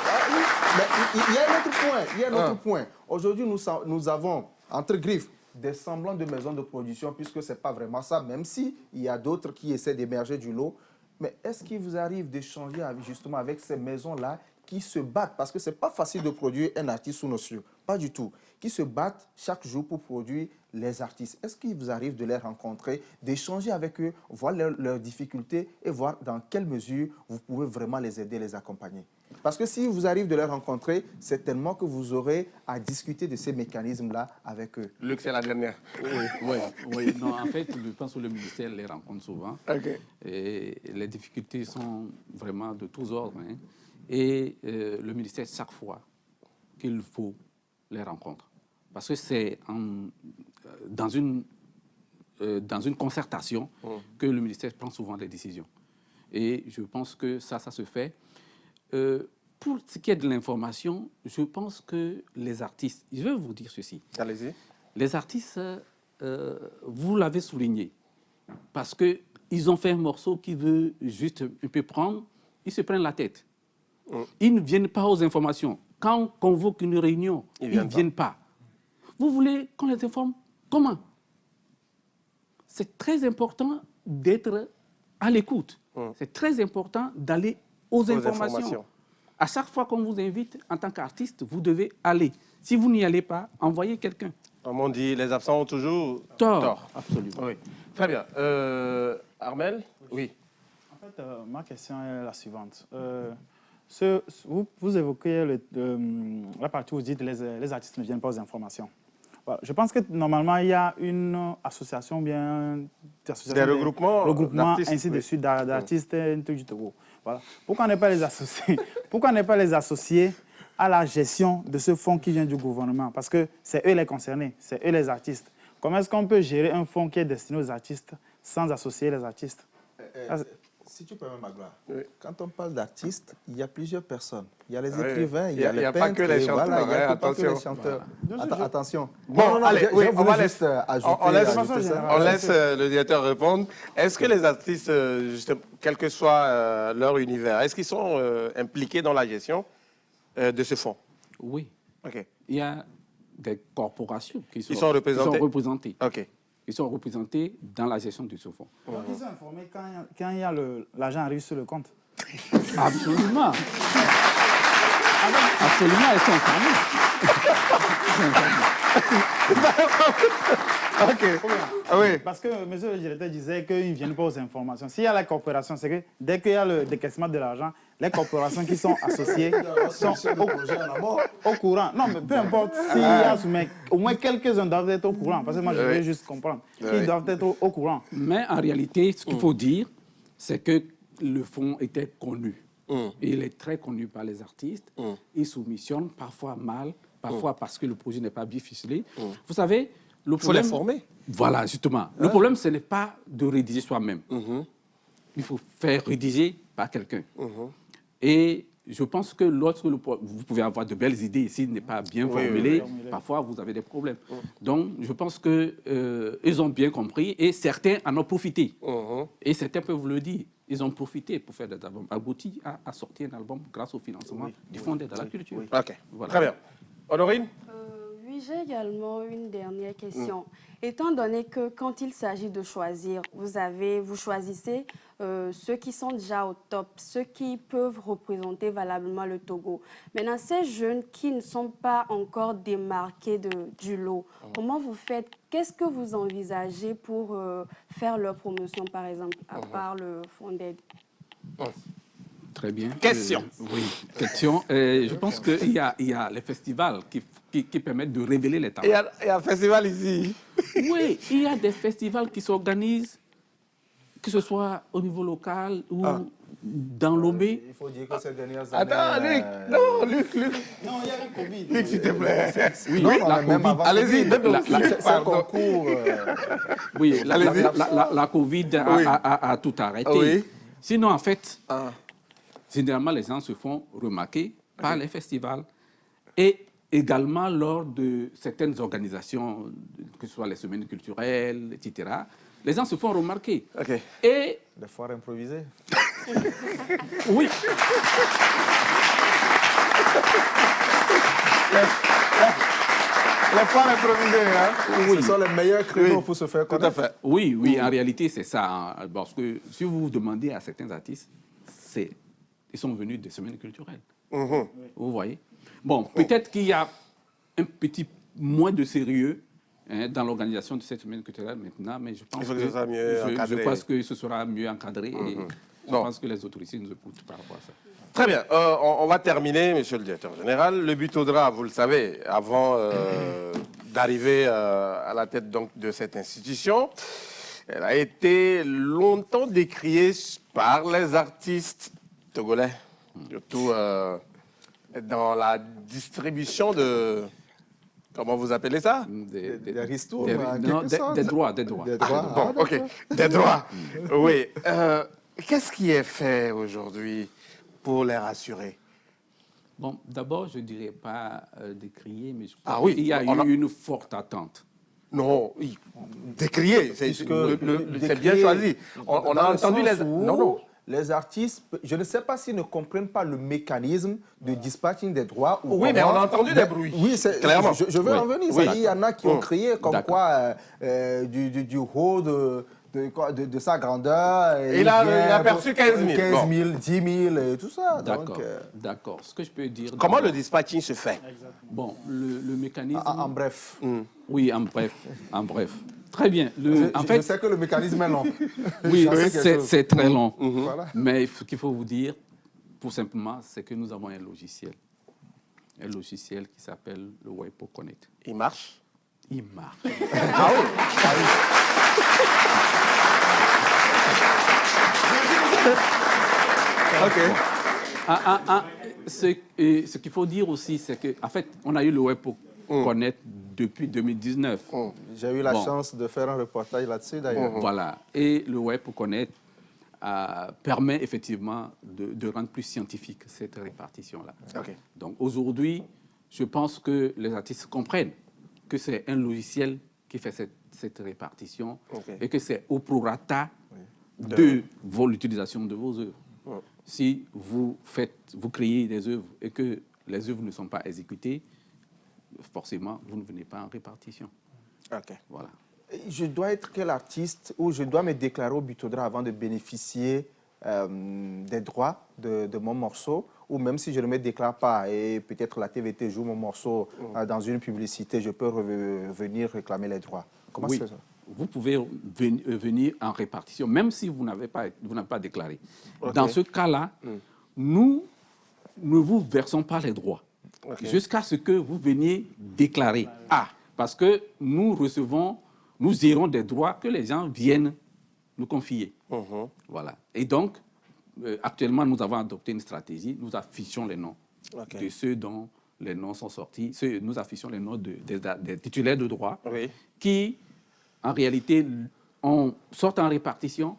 Il y a un autre point. Il y a un autre point. Aujourd'hui, nous avons, entre griffes, des semblants de maisons de production, puisque ce n'est pas vraiment ça, même s'il y a d'autres qui essaient d'émerger du lot. Mais est-ce qu'il vous arrive d'échanger justement avec ces maisons-là qui se battent, parce que ce n'est pas facile de produire un artiste sous nos cieux, pas du tout, qui se battent chaque jour pour produire les artistes? Est-ce qu'il vous arrive de les rencontrer, d'échanger avec eux, voir leurs difficultés et voir dans quelle mesure vous pouvez vraiment les aider, les accompagner? Parce que si vous arrive de les rencontrer, c'est tellement que vous aurez à discuter de ces mécanismes-là avec eux. Luc, c'est la dernière. Oui. Non, en fait, je pense que le ministère les rencontre souvent. OK. Et les difficultés sont vraiment de tous ordres. Hein. Et le ministère, chaque fois qu'il faut, les rencontre. Parce que c'est dans une concertation que le ministère prend souvent des décisions. Et je pense que ça se fait. Pour ce qui est de l'information, je pense que les artistes, je vais vous dire ceci. Allez-y. Les artistes, vous l'avez souligné, parce qu'ils ont fait un morceau qui veut juste un peu prendre, ils se prennent la tête. Ils ne viennent pas aux informations. Quand on convoque une réunion, ils ne viennent pas. Vous voulez qu'on les informe? Comment? C'est très important d'être à l'écoute. C'est très important d'aller aux informations. À chaque fois qu'on vous invite, en tant qu'artiste, vous devez aller. Si vous n'y allez pas, envoyez quelqu'un. Comme on dit, les absents ont toujours Tort. Absolument. Oui. Très bien. Armel? Oui. En fait, ma question est la suivante. Vous évoquez la partie où vous dites que les artistes ne viennent pas aux informations. Voilà. Je pense que normalement, il y a une association, bien des regroupements ainsi de suite, d'artistes du Togo. Voilà. Pourquoi ne pas les associer? Pourquoi ne pas les associer à la gestion de ce fonds qui vient du gouvernement? Parce que c'est eux les concernés, c'est eux les artistes. Comment est-ce qu'on peut gérer un fonds qui est destiné aux artistes sans associer les artistes? Si tu permets, Magloire, oui. Quand on parle d'artistes, il y a plusieurs personnes. Il y a les écrivains, il y a les peintres. Il n'y a pas que les chanteurs. Voilà, il n'y a attention. pas que les chanteurs. Voilà. Attention. Bon, allez, oui, on va laisser. On laisse le directeur répondre. Est-ce que les artistes, quel que soit leur univers, est-ce qu'ils sont impliqués dans la gestion de ce fonds? Oui. OK. Il y a des corporations qui sont représentées. OK. Ils sont représentés dans la gestion de ce fonds. Donc, ils sont informés quand l'argent arrive sur le compte. Absolument. Absolument, ils sont informés. OK. Ah oui. Parce que M. le directeur disait qu'ils ne viennent pas aux informations. S'il y a la coopération, c'est que dès qu'il y a le décaissement de l'argent, les corporations qui sont associées sont au courant. Non, mais peu importe s'il y a, mais au moins quelques-uns doivent être au courant. Parce que moi, je veux juste comprendre. Ils doivent être au courant. Mais en réalité, ce qu'il faut dire, c'est que le fonds était connu. Et il est très connu par les artistes. Ils soumissionnent parfois mal, parfois parce que le projet n'est pas bien ficelé. Vous savez, le problème... Il faut les former. Voilà, justement. Le problème, ce n'est pas de rédiger soi-même. Il faut faire rédiger par quelqu'un. Et je pense que lorsque vous pouvez avoir de belles idées, s'il n'est pas bien formulé, parfois vous avez des problèmes. Donc, je pense qu'ils ont bien compris et certains en ont profité. Et certains peuvent vous le dire. Ils ont profité pour faire des albums aboutis à sortir un album grâce au financement du Fonds d'aide à la culture. OK. Voilà. Très bien. Honorine? Oui, j'ai également une dernière question. Étant donné que quand il s'agit de choisir, vous choisissez ceux qui sont déjà au top, ceux qui peuvent représenter valablement le Togo. Maintenant, ces jeunes qui ne sont pas encore démarqués du lot, comment vous faites? Qu'est-ce que vous envisagez pour faire leur promotion, par exemple, à part le fonds d'aide? Très bien. Question. Oui, question. Je pense qu'il y a les festivals qui permettent de révéler les talents. Il y a un festival ici. Oui, il y a des festivals qui s'organisent, que ce soit au niveau local ou dans Lomé. Il faut dire que ces dernières années... Attends, Luc. Non, Luc. Non, il y a un Covid. Luc, s'il te plaît. Oui, Non, la même Covid. avant Allez-y, c'est un concours. Oui, Allez-y. la Covid Oui. a tout arrêté. Oui. Sinon, en fait, généralement, les gens se font remarquer par les festivals et également lors de certaines organisations, que ce soit les semaines culturelles, etc. Les gens se font remarquer. OK. Et Des foires improvisées. oui, Les foires improvisées, hein? Ce sont les meilleurs créneaux pour se faire Tout à connaître. fait. oui, en réalité, c'est ça. Hein, parce que si vous demandez à certains artistes, ils sont venus des semaines culturelles. Vous voyez? Bon, peut-être qu'il y a un petit moins de sérieux dans l'organisation de cette semaine culturelle maintenant, mais je pense Il faut que ce soit mieux encadré. je pense que ce sera mieux encadré et je Non. pense que les autorités nous écoutent par rapport à ça. Très bien. On va terminer, monsieur le directeur général. Le Butodra, vous le savez, avant d'arriver à la tête donc, de cette institution, elle a été longtemps décriée par les artistes togolais, surtout dans la distribution de... Comment vous appelez ça? Des ristournes, Des- en non, quelque sorte. des droits. Des droits. Bon, OK. Des droits. Oui. Qu'est-ce qui est fait aujourd'hui pour les rassurer? Bon, d'abord, je ne dirais pas décrier, mais je crois Ah oui, qu'il y a eu une forte attente. Non, oui, décrier, c'est Décrier bien choisi. On dans a le entendu sens les... où Non. Les artistes, je ne sais pas s'ils ne comprennent pas le mécanisme de dispatching des droits. Ou Oui, mais comment- on a entendu des bruits. Oui, Clairement. je veux Oui. en venir. Oui. Il y en a qui ont crié comme D'accord. quoi du haut de sa grandeur. Il a perçu 15 000. 15 000, 10 000 et tout ça. D'accord, Donc, d'accord. Ce que je peux dire... Comment le d'abord- dispatching se fait? Bon, le mécanisme... en bref. Oui, en bref. Très bien. En Je fait, sais que le mécanisme est long. oui, J'en sais quelque chose. c'est très long. Voilà. Mais ce qu'il faut vous dire, tout simplement, c'est que nous avons un logiciel. Un logiciel qui s'appelle le WIPO Connect. Il marche? Il marche. Ah oui. OK. Ce qu'il faut dire aussi, c'est qu'en fait, on a eu le WIPO Connect depuis 2019. J'ai eu la Bon. chance de faire un reportage là-dessus d'ailleurs. Voilà. Et le WIPO Connect permet effectivement de rendre plus scientifique cette répartition-là. OK. Donc aujourd'hui, je pense que les artistes comprennent que c'est un logiciel qui fait cette répartition OK. et que c'est au prorata de l'utilisation de vos œuvres. Si vous créez des œuvres et que les œuvres ne sont pas exécutées, forcément, vous ne venez pas en répartition. OK. Voilà. Je dois être quel artiste ou je dois me déclarer au Butodra avant de bénéficier des droits de mon morceau, ou même si je ne me déclare pas et peut-être la TVT joue mon morceau dans une publicité, je peux venir réclamer les droits. Comment Oui, c'est ça? vous pouvez venir en répartition, même si vous n'avez pas déclaré. Ok. Dans ce cas-là, nous ne vous versons pas les droits Ok. jusqu'à ce que vous veniez déclarer. Parce que nous irons des droits que les gens viennent nous confier. Voilà. Et donc, actuellement, nous avons adopté une stratégie. Nous affichons les noms de ceux dont les noms sont sortis. Nous affichons les noms des titulaires de droits qui, en réalité, sortent en répartition,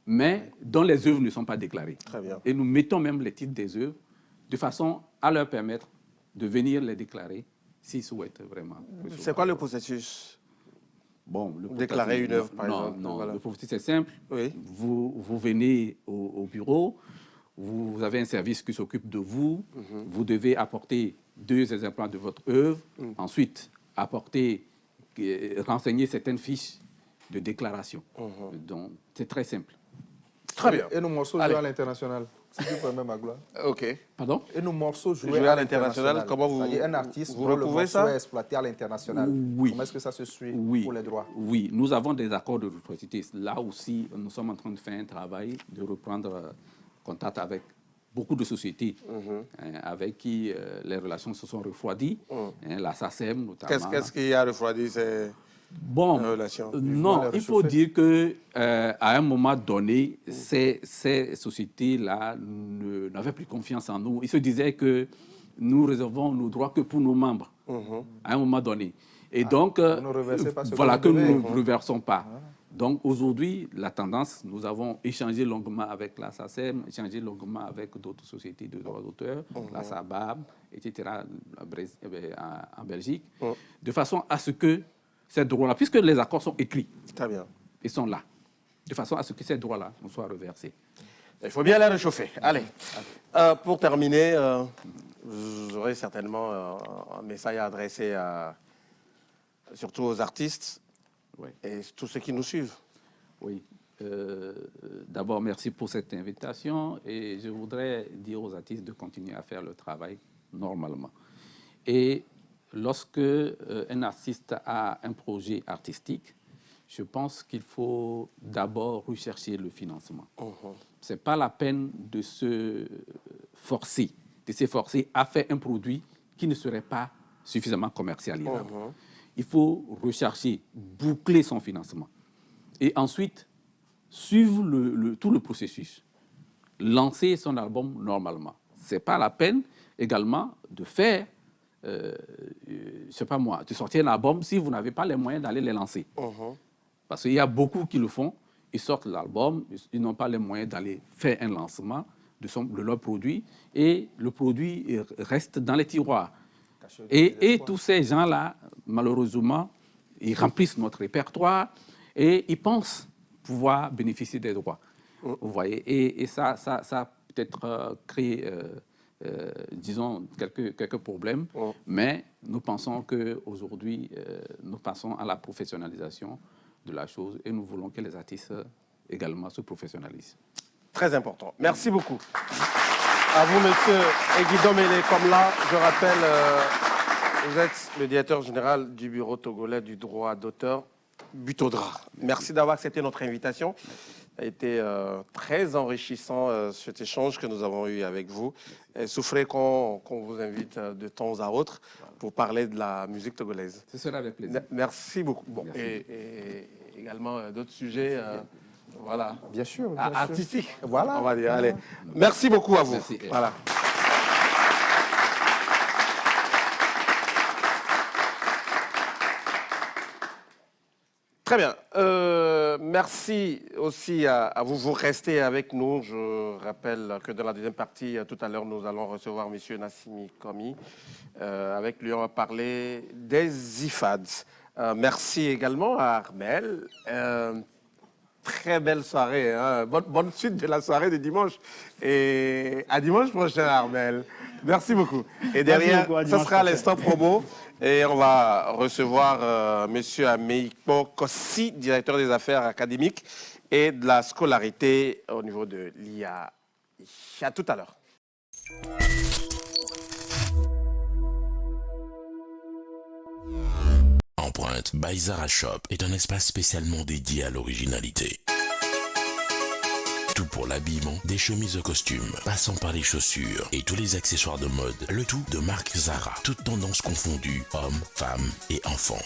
mais dont les œuvres ne sont pas déclarées. Très bien. Et nous mettons même les titres des œuvres de façon à leur permettre de venir les déclarer s'ils souhaitent vraiment. C'est quoi le processus? Bon, Déclarer une œuvre, par exemple. Non, Voilà. le processus est simple. Oui. Vous venez au bureau, vous avez un service qui s'occupe de vous, vous devez apporter 2 exemplaires de votre œuvre, ensuite renseigner certaines fiches de déclaration. Donc, c'est très simple. Très bien. Et nos morceaux joués à l'international, si tu permets ma gloire. OK. Pardon? Et nos morceaux joués Jouer à à l'international, l'international. comment vous- C'est-à-dire un artiste vous dont le recouvrez morceau ça? est exploité à l'international. Oui. Comment est-ce que ça se suit Oui. pour les droits? Oui, nous avons des accords de réciprocité. Là aussi, nous sommes en train de faire un travail, de reprendre contact avec beaucoup de sociétés avec qui les relations se sont refroidies. La SACEM, notamment. Qu'est-ce qui a refroidi ces Bon, relations? non, les il faut réchauffer. dire que à un moment donné, ces sociétés-là n'avaient plus confiance en nous. Ils se disaient que nous réservons nos droits que pour nos membres, à un moment donné. Et donc, ne reversez pas ce que voilà, vous que devez. nous ne reversons pas. Donc aujourd'hui, la tendance, nous avons échangé longuement avec la SACEM, échangé longuement avec d'autres sociétés de droits d'auteur, la SABAB, etc., en Belgique, de façon à ce que ces droits-là, puisque les accords sont écrits, Très bien. ils sont là, de façon à ce que ces droits-là nous soient reversés. Il faut bien les réchauffer. Allez. Pour terminer, j'aurai certainement un message à adresser surtout aux artistes Oui. et tous ceux qui nous suivent. Oui. D'abord, merci pour cette invitation et je voudrais dire aux artistes de continuer à faire le travail normalement. Et lorsque un artiste a un projet artistique, je pense qu'il faut d'abord rechercher le financement. Ce n'est pas la peine de s'efforcer à faire un produit qui ne serait pas suffisamment commercialisable. Il faut rechercher, boucler son financement. Et ensuite, suivre tout le processus. Lancer son album normalement. Ce n'est pas la peine également de faire, je ne sais pas moi, de sortir un album si vous n'avez pas les moyens d'aller les lancer. Parce qu'il y a beaucoup qui le font, ils sortent l'album, ils n'ont pas les moyens d'aller faire un lancement de leur produit et le produit reste dans les tiroirs. Et tous ces gens-là, malheureusement, ils remplissent notre répertoire et ils pensent pouvoir bénéficier des droits. Vous voyez, et ça peut-être créé, disons, quelques problèmes, mais nous pensons qu'aujourd'hui, nous passons à la professionnalisation de la chose et nous voulons que les artistes également se professionnalisent. Très important. Merci beaucoup. À vous, monsieur Guido Mélé. Comme là, je rappelle, vous êtes le directeur général du Bureau togolais du droit d'auteur, Butodra. Merci d'avoir accepté notre invitation. Ça a été très enrichissant cet échange que nous avons eu avec vous. Et souffrez qu'on vous invite de temps à autre pour parler de la musique togolaise. Ce sera avec plaisir. Merci beaucoup. Bon, Merci. Et également d'autres sujets. Voilà. Bien sûr. Bien sûr. Artistique. Voilà. On va dire. Allez. Merci beaucoup à vous. Merci. Voilà. Très bien. Merci aussi à vous. Vous restez avec nous. Je rappelle que dans la deuxième partie, tout à l'heure, nous allons recevoir M. Nassimi Komi. Avec lui, on va parler des IFADS. Merci également à Armel. Très belle soirée. Hein. Bonne suite de la soirée de dimanche. Et à dimanche prochain, Armel. Merci beaucoup. Et derrière, beaucoup, à ce dimanche sera prochain. l'instant promo. Et on va recevoir Monsieur Ameiko Kossi, directeur des affaires académiques et de la scolarité au niveau de l'IA. À tout à l'heure. Empreinte by Zara Shop est un espace spécialement dédié à l'originalité. Tout pour l'habillement, des chemises aux costumes, passant par les chaussures et tous les accessoires de mode, le tout de marque Zara, toutes tendances confondues, hommes, femmes et enfants.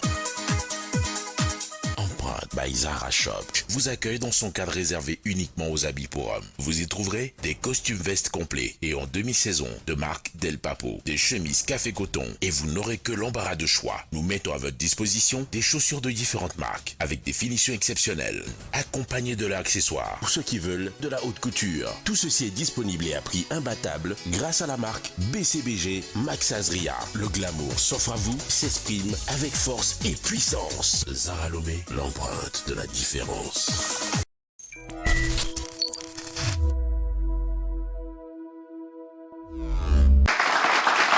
Empreinte by Zara Shop vous accueille dans son cadre réservé uniquement aux habits pour hommes. Vous y trouverez des costumes vestes complets et en demi-saison de marque Del Papo, des chemises café coton et vous n'aurez que l'embarras de choix. Nous mettons à votre disposition des chaussures de différentes marques avec des finitions exceptionnelles, accompagnées de leurs accessoires pour ceux qui veulent de la haute couture. Tout ceci est disponible et à prix imbattable grâce à la marque BCBG Max Azria. Le glamour s'offre à vous, s'exprime avec force et puissance. Zara Lomé, l'empreinte de la différence.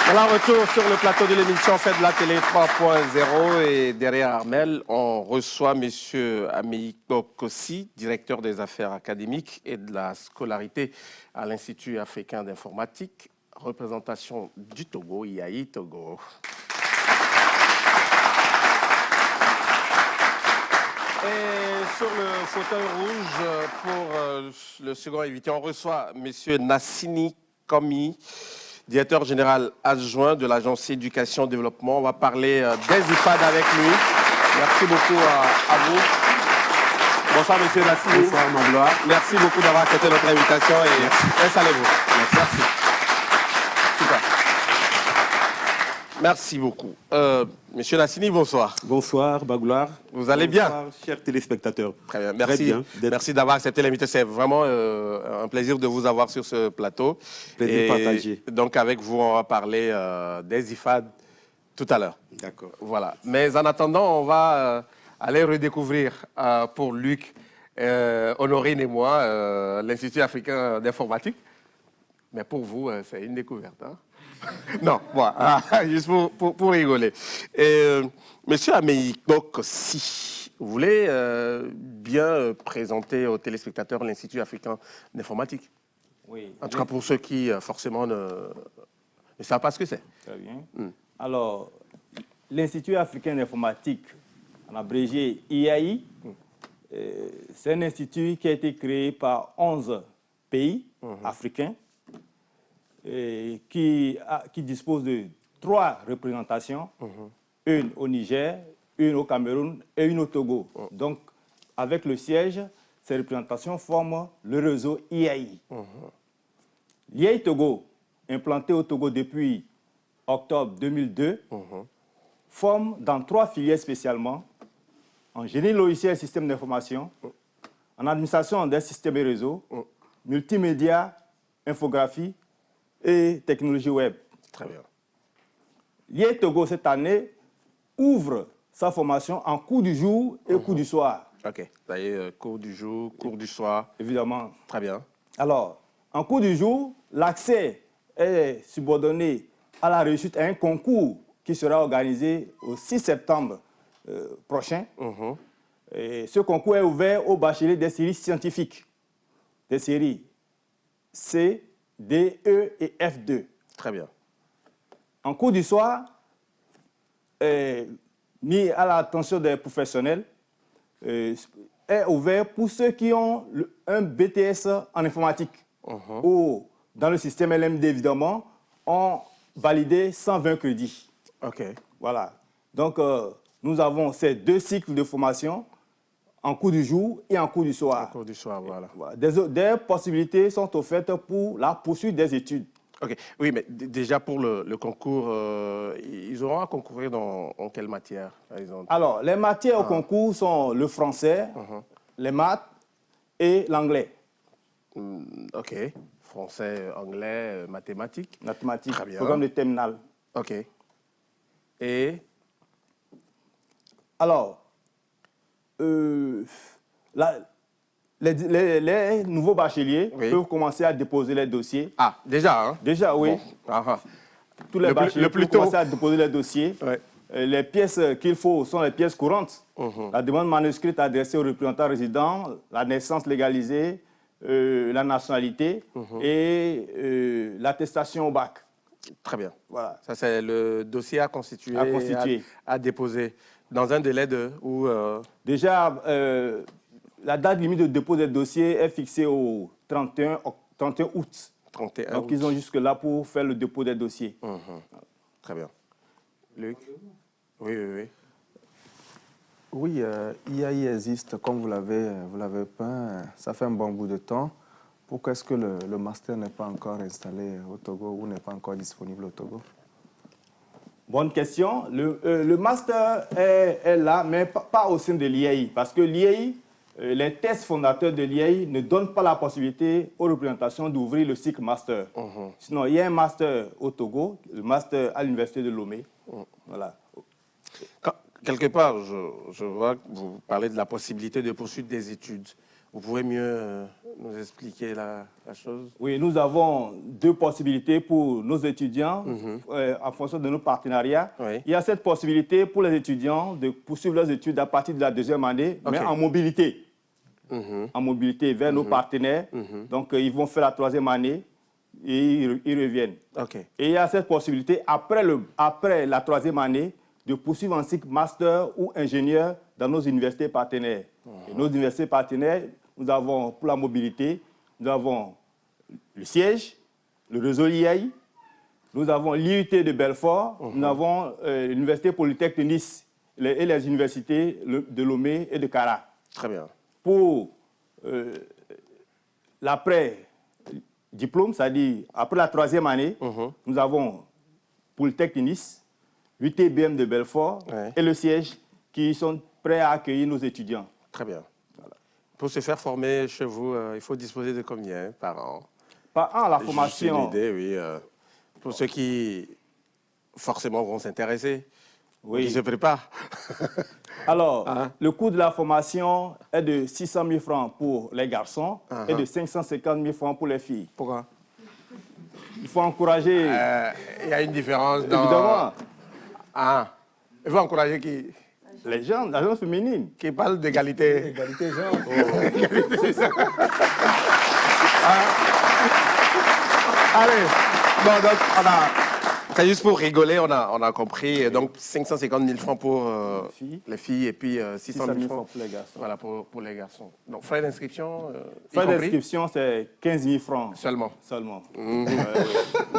Voilà, retour sur le plateau de l'émission Faites de la télé 3.0 et derrière Armel, on reçoit M. Ameiko Kossi, directeur des affaires académiques et de la scolarité à l'Institut africain d'informatique, représentation du Togo, IAI Togo. Et sur le fauteuil rouge, pour le second invité, on reçoit M. Nassini Komi, directeur général adjoint de l'agence Éducation Développement. On va parler des IFAD avec lui. Merci beaucoup à vous. Bonsoir, M. Nassini. Bonsoir, ma gloire. Merci beaucoup d'avoir accepté notre invitation et installez-vous. Merci. Super. Merci beaucoup. Monsieur Nassini, bonsoir. Bonsoir, Bagloire. Vous allez bien? Bonsoir, chers téléspectateurs. Très bien, merci. Très bien Merci d'avoir accepté l'invitation. C'est vraiment un plaisir de vous avoir sur ce plateau. Plaisir partagé. Donc, avec vous, on va parler des IFAD tout à l'heure. D'accord. Voilà. Mais en attendant, on va aller redécouvrir pour Luc, Honorine et moi l'Institut africain d'informatique. Mais pour vous, c'est une découverte. Hein? Non, bon, juste pour rigoler. Monsieur Ameiko Kossi, vous voulez bien présenter aux téléspectateurs l'Institut africain d'informatique? Oui. En tout cas, pour ceux qui, forcément, ne savent pas ce que c'est. Très bien. Alors, l'Institut africain d'informatique, en abrégé IAI, c'est un institut qui a été créé par 11 pays africains et qui dispose de 3 représentations, une au Niger, une au Cameroun et une au Togo. Donc, avec le siège, ces représentations forment le réseau IAI. L'IAI Togo, implanté au Togo depuis octobre 2002, forme dans 3 filières spécialement, en génie logiciel et système d'information, en administration des systèmes et réseaux, multimédia, infographie et technologie web. Très bien. L'IAI Togo, cette année, ouvre sa formation en cours du jour et cours du soir. OK. Ça y est, cours du jour, cours du soir. Évidemment. Très bien. Alors, en cours du jour, l'accès est subordonné à la réussite à un concours qui sera organisé au 6 septembre prochain. Et ce concours est ouvert aux bacheliers des séries scientifiques, des séries C, D, E et F2. Très bien. En cours du soir, mis à l'attention des professionnels, est ouvert pour ceux qui ont un BTS en informatique ou dans le système LMD, évidemment, ont validé 120 crédits. OK. Voilà. Donc, nous avons ces 2 cycles de formation en cours du jour et en cours du soir. En cours du soir, voilà. Des possibilités sont offertes pour la poursuite des études. OK. Oui, mais déjà pour le concours, ils auront à concourir en quelle matière, par exemple? Alors, les matières au concours sont le français, les maths et l'anglais. OK. Français, anglais, mathématiques. Mathématiques, Très bien. programme de terminale. OK. Et Alors, les nouveaux bacheliers peuvent commencer à déposer les dossiers. Ah, déjà, hein? Déjà, oui. Bon. Tous les bacheliers peuvent commencer à déposer les dossiers. Ouais. Les pièces qu'il faut sont les pièces courantes. La demande manuscrite adressée au représentant résident, la naissance légalisée, la nationalité et l'attestation au bac. Très bien. Voilà. Ça, c'est le dossier à constituer, à déposer. Dans un délai de... Déjà, la date limite de dépôt des dossiers est fixée au 31 août. 31 Donc, août. ils ont jusque-là pour faire le dépôt des dossiers. Très bien. Luc? Oui, oui, oui. Oui, IAI existe, comme vous l'avez peint, ça fait un bon bout de temps. Pourquoi est-ce que le master n'est pas encore installé au Togo ou n'est pas encore disponible au Togo? Bonne question. Le master est là, mais pas au sein de l'IAI, parce que l'IAI, les tests fondateurs de l'IAI ne donnent pas la possibilité aux représentations d'ouvrir le cycle master. Sinon, il y a un master au Togo, le master à l'université de Lomé. Voilà. Quelque part, je vois que vous parlez de la possibilité de poursuite des études. Vous pouvez mieux nous expliquer la chose? Oui, nous avons deux possibilités pour nos étudiants en fonction de nos partenariats. Oui. Il y a cette possibilité pour les étudiants de poursuivre leurs études à partir de la deuxième année, mais en mobilité. En mobilité vers nos partenaires. Donc, ils vont faire la troisième année et ils reviennent. Et il y a cette possibilité, après la troisième année, de poursuivre un cycle master ou ingénieur dans nos universités partenaires. Et nos universités partenaires, nous avons pour la mobilité, nous avons le siège, le réseau IAI, nous avons l'IUT de Belfort, nous avons l'Université Polytechnique de Nice et les universités de Lomé et de Kara. Très bien. Pour l'après-diplôme, c'est-à-dire après la troisième année, nous avons Polytechnique de Nice, l'UTBM de Belfort et le siège qui sont prêts à accueillir nos étudiants. Très bien. Voilà. Pour se faire former chez vous, il faut disposer de combien par an? Par an, la formation. Juste une idée, oui. Pour ceux qui, forcément, vont s'intéresser, qui se préparent. Alors, le coût de la formation est de 600 000 francs pour les garçons et de 550 000 francs pour les filles. Pourquoi? Il faut encourager... Il y a une différence dans... Évidemment. Il faut encourager qui? Les gens, la gente féminine. Qui parlent d'égalité. Égalité genre. C'est ça. Allez. Bon, donc, c'est juste pour rigoler, on a compris. Donc, 550 000 francs pour les filles et puis 600 000 francs pour les garçons. Voilà, pour les garçons. Donc, frais d'inscription frais d'inscription, c'est 15 000 francs. Seulement. Seulement.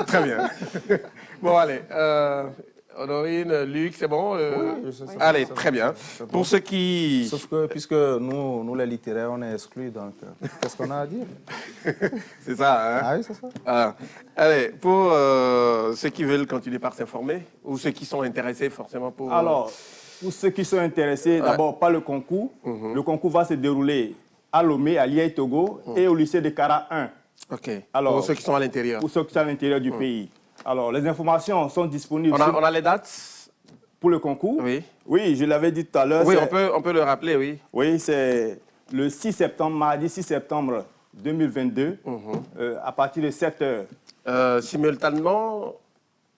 Très bien. Bon, allez. Honorine, Luc, c'est bon Oui, allez, très bien. Pour ceux qui... Sauf que, puisque nous, les littéraires, on est exclus, donc qu'est-ce qu'on a à dire? C'est ça, hein? Ah oui, c'est ça. Allez, pour ceux qui veulent continuer par s'informer, ou ceux qui sont intéressés forcément pour... Alors, pour ceux qui sont intéressés, d'abord, par le concours. Le concours va se dérouler à Lomé, à l'IAI Togo, et au lycée de Kara 1. OK. Alors, pour ceux qui sont à l'intérieur. Pour ceux qui sont à l'intérieur du pays. Alors, les informations sont disponibles. On a les dates pour le concours? Oui. Oui, je l'avais dit tout à l'heure. Oui, on peut le rappeler, oui. Oui, c'est le 6 septembre, mardi 6 septembre 2022, à partir de 7 heures. Simultanément?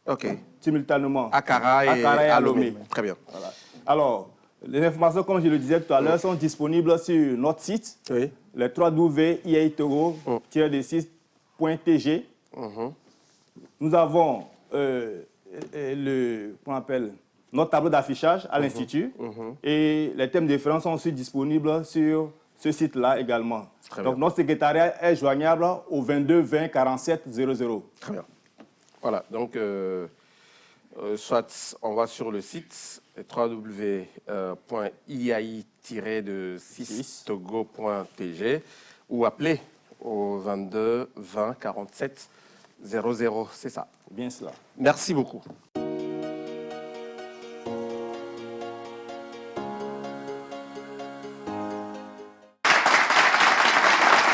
OK. Simultanément. À Kara et à Lomé. Très bien. Voilà. Alors, les informations, comme je le disais tout à l'heure, sont disponibles sur notre site, le www.iatogo-6.tg. Nous avons notre tableau d'affichage à l'Institut et les thèmes de référence sont aussi disponibles sur ce site-là également. Donc, notre secrétariat est joignable au 22 20 47 00. Très bien. Voilà, donc, soit on va sur le site www.iai-6togo.pg ou appeler au 22 20 47 00, c'est ça. Bien cela. Merci beaucoup.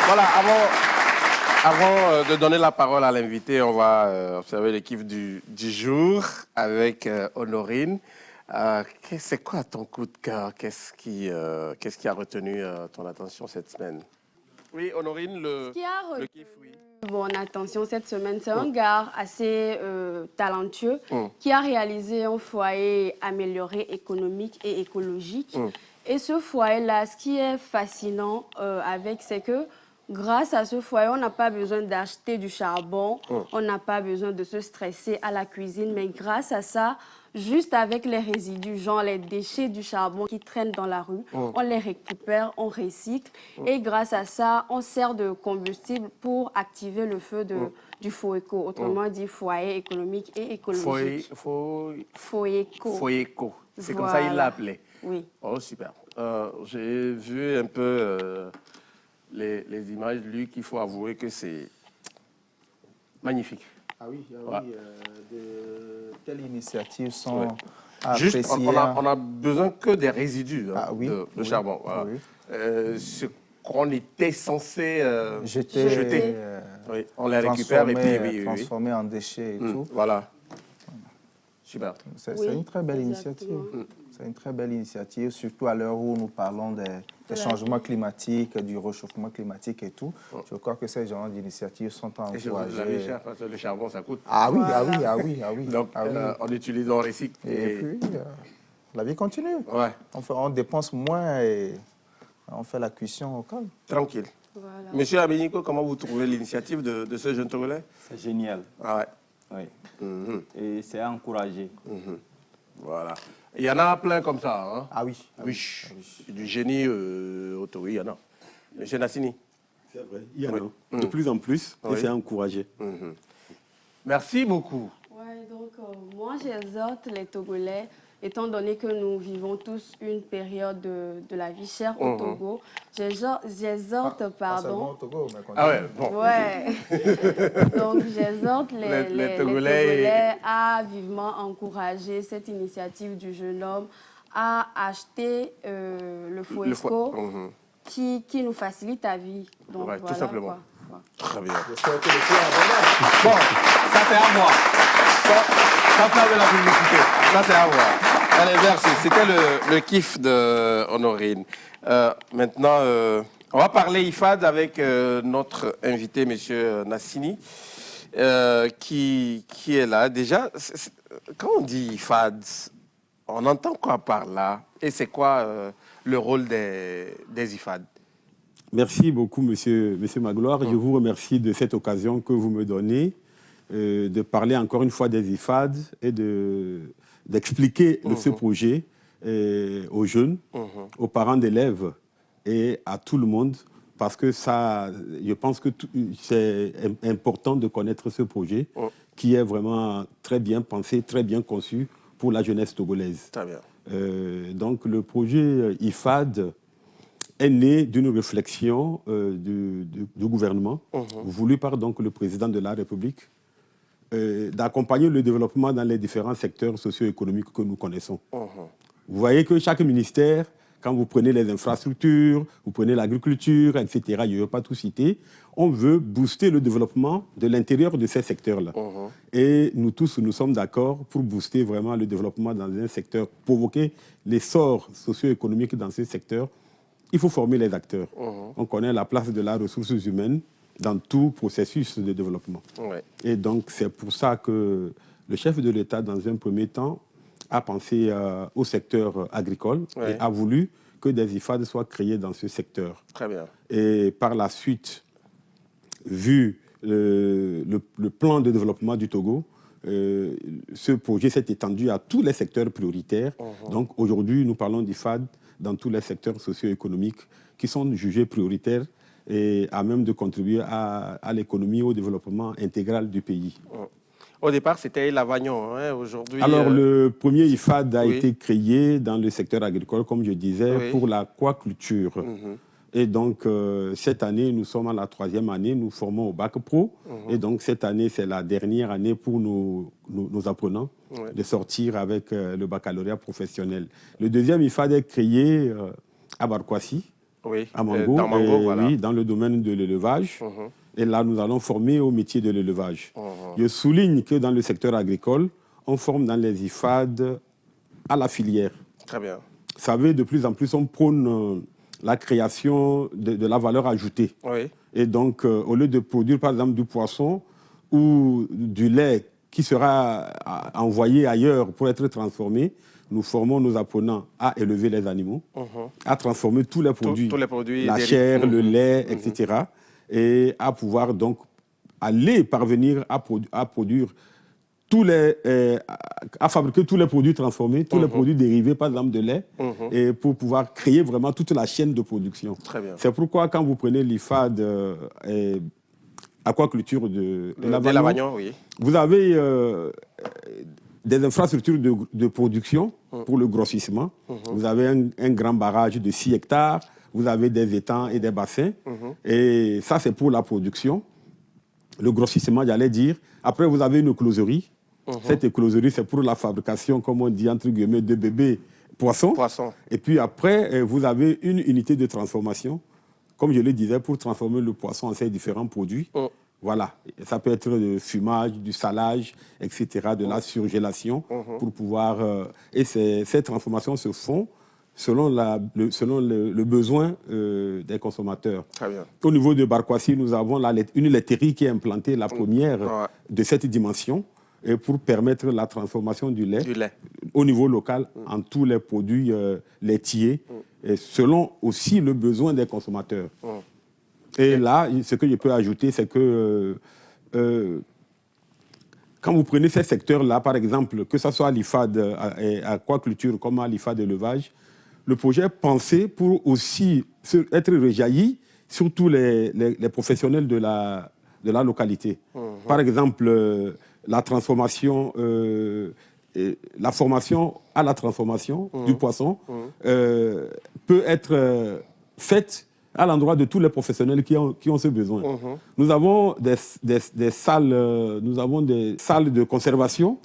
Voilà, avant de donner la parole à l'invité, on va observer l'équipe du jour avec Honorine. C'est quoi ton coup de cœur? Qu'est-ce qui a retenu ton attention cette semaine? Oui, Honorine, Ce qui a le kiff, oui. Bon, attention, cette semaine, c'est un gars assez talentueux qui a réalisé un foyer amélioré économique et écologique. Et ce foyer-là, ce qui est fascinant avec, c'est que grâce à ce foyer, on n'a pas besoin d'acheter du charbon, on n'a pas besoin de se stresser à la cuisine, mais grâce à ça, juste avec les résidus, genre les déchets du charbon qui traînent dans la rue, on les récupère, on recycle. Et grâce à ça, on sert de combustible pour activer le feu du FOECO, autrement dit foyer économique et écologique. FOECO. FOECO. C'est comme ça qu'il l'a appelé. Oui. Oh, super. J'ai vu un peu les images, lui, qu'il faut avouer que c'est magnifique. Ah oui, Ouais. de telles initiatives sont Ouais. appréciées. Juste, on a besoin que des résidus de charbon. Voilà. Oui. Ce qu'on était censé jeter, oui, on les récupère et puis transformer en déchets et tout. Voilà. Super. C'est une très belle initiative. C'est une très belle initiative, surtout à l'heure où nous parlons des changements climatiques, du réchauffement climatique et tout. Je crois que ces genres d'initiatives sont encouragées. La vie chère parce que le charbon, ça coûte. Ah oui, ah oui. Donc, on utilise, on recycle. Et puis, la vie continue. Ouais. On dépense moins et on fait la cuisson au calme. Tranquille. Voilà. Monsieur Abénico, comment vous trouvez l'initiative de ce jeune Togolais? C'est génial. Ah ouais. Oui. Et c'est à encourager. Voilà. Il y en a plein comme ça. Hein? Ah oui. Oui. Du génie auto, oui, il y en a. Monsieur Nassini. C'est vrai, il y en a. De plus en plus, et c'est à encourager. Merci beaucoup. Ouais, donc, moi, j'exhorte les Togolais, étant donné que nous vivons tous une période de la vie chère au Togo, j'exhorte, pardon. Au Togo, mais Ah ouais, bon. Ouais. Donc, j'exhorte les Togolais à vivement encourager cette initiative du jeune homme, à acheter le FOESCO qui nous facilite la vie. Donc, Ouais, voilà, tout simplement. quoi. Très bien. J'espère que le soir est Bon, ça c'est à moi. Ça fait de la publicité. Ça c'est à moi. Allez, merci. C'était le kiff de Honorine. Maintenant, on va parler IFAD avec notre invité, monsieur Nassini, qui est là. Déjà, quand on dit IFAD, on entend quoi par là? Et c'est quoi le rôle des IFAD? Merci beaucoup, monsieur Magloire. Je vous remercie de cette occasion que vous me donnez de parler encore une fois des IFAD et d'expliquer ce projet aux jeunes, aux parents d'élèves et à tout le monde, parce que je pense que c'est important de connaître ce projet qui est vraiment très bien pensé, très bien conçu pour la jeunesse togolaise. Très bien. Donc le projet IFAD est né d'une réflexion du gouvernement, voulu par donc, le président de la République, d'accompagner le développement dans les différents secteurs socio-économiques que nous connaissons. Vous voyez que chaque ministère, quand vous prenez les infrastructures, vous prenez l'agriculture, etc., je ne veux pas tout citer, on veut booster le développement de l'intérieur de ces secteurs-là. Et nous tous, nous sommes d'accord pour booster vraiment le développement dans un secteur, provoquer l'essor socio-économique dans ce secteur. Il faut former les acteurs. On connaît la place de la ressource humaine dans tout processus de développement. Et donc, c'est pour ça que le chef de l'État, dans un premier temps, a pensé au secteur agricole et a voulu que des IFAD soient créés dans ce secteur. Très bien. Et par la suite, vu le plan de développement du Togo, ce projet s'est étendu à tous les secteurs prioritaires. Donc, aujourd'hui, nous parlons d'IFAD dans tous les secteurs socio-économiques qui sont jugés prioritaires et à même de contribuer à l'économie, au développement intégral du pays. Au départ, c'était Lavagnon. Hein, aujourd'hui. Alors, le premier IFAD a été créé dans le secteur agricole, comme je disais, pour l'aquaculture. Et donc, cette année, nous sommes à la 3e année, nous formons au Bac Pro. Et donc, cette année, c'est la dernière année pour nos apprenants de sortir avec le baccalauréat professionnel. Le deuxième IFAD est créé à Barkwasi, à Mango, dans Mango, voilà. Oui, dans le domaine de l'élevage. Et là, nous allons former au métier de l'élevage. Je souligne que dans le secteur agricole, on forme dans les IFAD à la filière. Très bien. Vous savez, de plus en plus, on prône la création de la valeur ajoutée. Oui. Et donc, au lieu de produire, par exemple, du poisson ou du lait qui sera envoyé ailleurs pour être transformé, nous formons nos apprenants à élever les animaux, à transformer tous les produits, la chair, le lait, etc. Et à pouvoir donc aller parvenir à produire à fabriquer tous les produits transformés, tous les produits dérivés, par exemple, de lait, et pour pouvoir créer vraiment toute la chaîne de production. Très bien. C'est pourquoi, quand vous prenez l'IFAD aquaculture de Lavagnon, oui. Vous avez des infrastructures de production pour le grossissement. Vous avez un grand barrage de 6 hectares, vous avez des étangs et des bassins, et ça, c'est pour la production. Le grossissement, j'allais dire. Après, vous avez une écloserie. Cette écloserie, c'est pour la fabrication, comme on dit, entre guillemets, de bébés poissons. Et puis après, vous avez une unité de transformation, comme je le disais, pour transformer le poisson en ces différents produits. Voilà. Ça peut être du fumage, du salage, etc., de la surgélation, pour pouvoir... et ces transformations se font selon le besoin des consommateurs. Très bien. Au niveau de Barkwassi, nous avons une laiterie qui est implantée, la première de cette dimension, et pour permettre la transformation du lait au niveau local en tous les produits laitiers, et selon aussi le besoin des consommateurs. Et là, ce que je peux ajouter, c'est que quand vous prenez ces secteurs-là, par exemple, que ce soit l'IFAD aquaculture comme à l'IFAD élevage, le projet est pensé pour aussi être réjailli sur tous les professionnels de la localité. Par exemple, la transformation, la formation à la transformation du poisson peut être faite à l'endroit de tous les professionnels qui ont ce besoin. Nous avons des salles de conservation